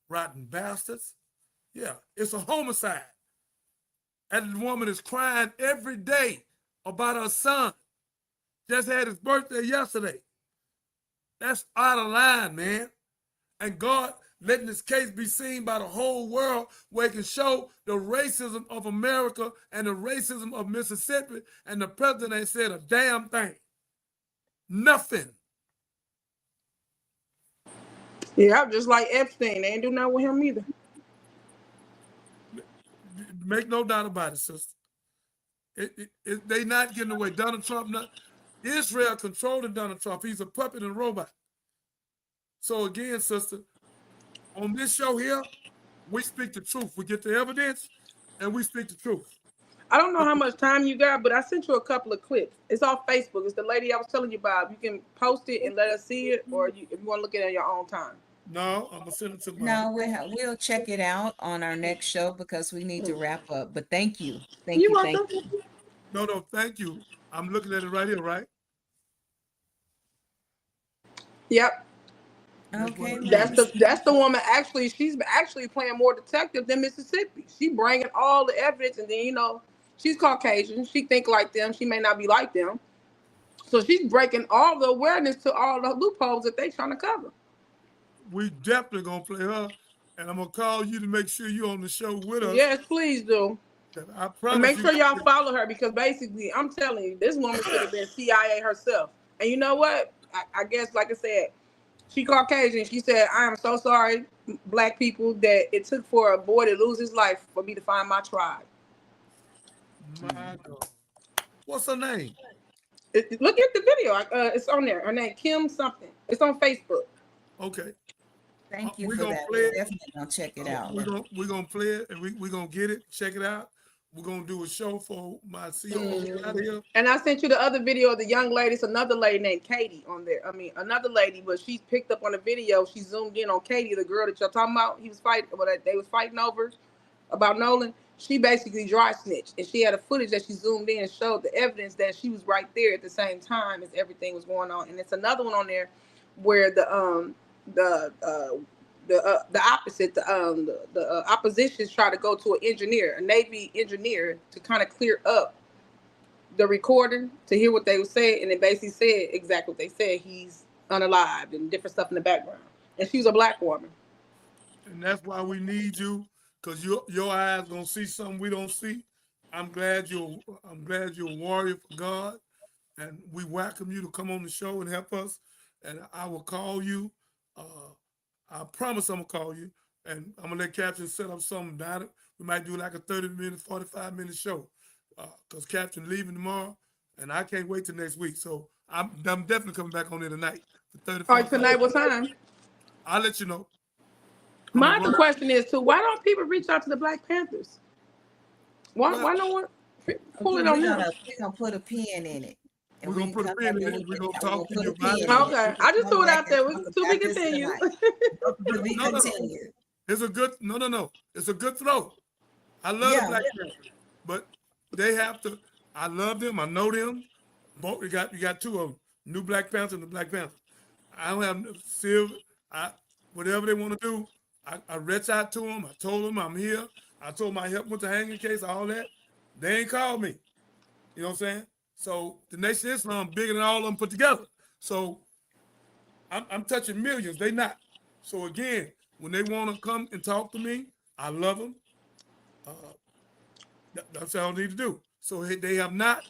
Rotten bastards. Yeah, it's a homicide. And the woman is crying every day about her son. Just had his birthday yesterday. That's out of line, man. And God letting this case be seen by the whole world where it can show the racism of America and the racism of Mississippi, and the president ain't said a damn thing. Nothing. Yeah, just like Epstein. They ain't do nothing with him either. Make no doubt about it, sister. They not getting away. Donald Trump, Israel controlling Donald Trump. He's a puppet and robot. So again, sister, on this show here, we speak the truth. We get the evidence and we speak the truth. I don't know how much time you got, but I sent you a couple of clips. It's on Facebook. It's the lady I was telling you about. You can post it and let us see it, or if you want to look at it on your own time. No, I'm gonna send it to my. No, we'll check it out on our next show because we need to wrap up. But thank you. You're welcome. No, thank you. I'm looking at it right here, right? Yep. Okay. That's the woman. Actually, she's actually playing more detective than Mississippi. She bringing all the evidence, and then she's Caucasian. She think like them. She may not be like them. So she's breaking all the awareness to all the loopholes that they trying to cover. We definitely gonna play her, and I'm gonna call you to make sure you're on the show with us. Yes, please do. I promise. And make sure y'all follow her, because basically, I'm telling you, this woman should have been CIA herself. And you know what? I guess, like I said, she Caucasian. She said, "I am so sorry, Black people, that it took for a boy to lose his life for me to find my tribe." My God. What's her name? Look at the video. It's on there. Her name Kim something. It's on Facebook. Okay. Thank you We're for gonna that. play We're it. definitely gonna check it out. We're gonna play it, and we're gonna get it, check it out. we're gonna do a show for my COO out here. And I sent you the other video of the young lady. It's another lady named Katie on there. I mean, another lady, but she picked up on the video. She zoomed in on Katie, the girl that y'all talking about. He was fighting, they was fighting over about Nolan. She basically dry snitched, and she had a footage that she zoomed in and showed the evidence that she was right there at the same time as everything was going on. And it's another one on there where the opposite, the oppositions try to go to an engineer, a Navy engineer, to kind of clear up the recording to hear what they were saying, and it basically said exactly what they said. He's unalived and different stuff in the background. And she's a black woman. And that's why we need you, because your eyes gonna see something we don't see. I'm glad you're a warrior for God, and we welcome you to come on the show and help us. And I will call you. I promise I'm gonna call you, and I'm gonna let Captain set up something about it. We might do like a 30-minute, 45-minute show, because Captain leaving tomorrow, and I can't wait till next week. So I'm definitely coming back on there tonight for 35. All right, tonight what time? I'll let you know. My other question is too: why don't people reach out to the Black Panthers? Why no one pull it on them? We're gonna put a pin in it. We're gonna put a pin in it. We're gonna talk to you about it. Okay, I just threw it out there. To be continued. It's a good no. It's a good throw. I love the Black Panthers, but they have to. I love them. I know them. Both you got two of them: New Black Panther and the Black Panther. I don't have silver. Whatever they want to do, I reached out to them. I told them I'm here. I told them I helped with the hanging case, all that. They ain't called me. You know what I'm saying? So the Nation of Islam bigger than all of them put together. So I'm touching millions. They not. So again, when they want to come and talk to me, I love them. That's all I need to do. So they have not.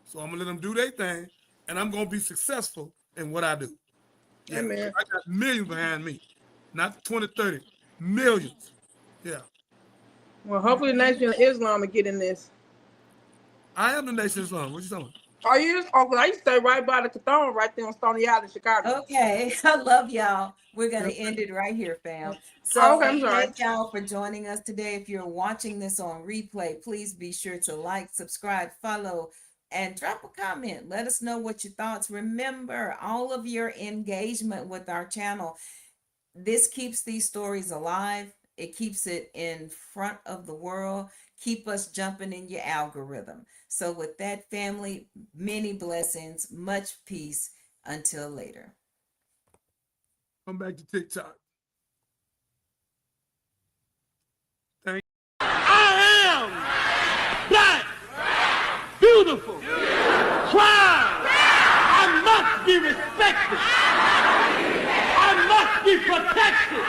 So I'm gonna let them do their thing, and I'm gonna be successful in what I do. Yeah, Amen. I got millions behind me, not 20, 30, millions. Yeah. Well, hopefully the Nation of Islam will get in this. I am the Nation of Islam. What you talking about? Are you? Oh, I used to stay right by the cathedral right there on Stony Island, Chicago. Okay, I love y'all. We're gonna end it right here, fam. So okay, I'm sorry. thank y'all for joining us today. If you're watching this on replay, please be sure to like, subscribe, follow, and drop a comment. Let us know what your thoughts. Remember, all of your engagement with our channel. This keeps these stories alive. It keeps it in front of the world. Keep us jumping in your algorithm. So with that, family, many blessings, much peace. Until later. Come back to TikTok. Thank you. I am black, beautiful, proud. I must be respected. I must be protected.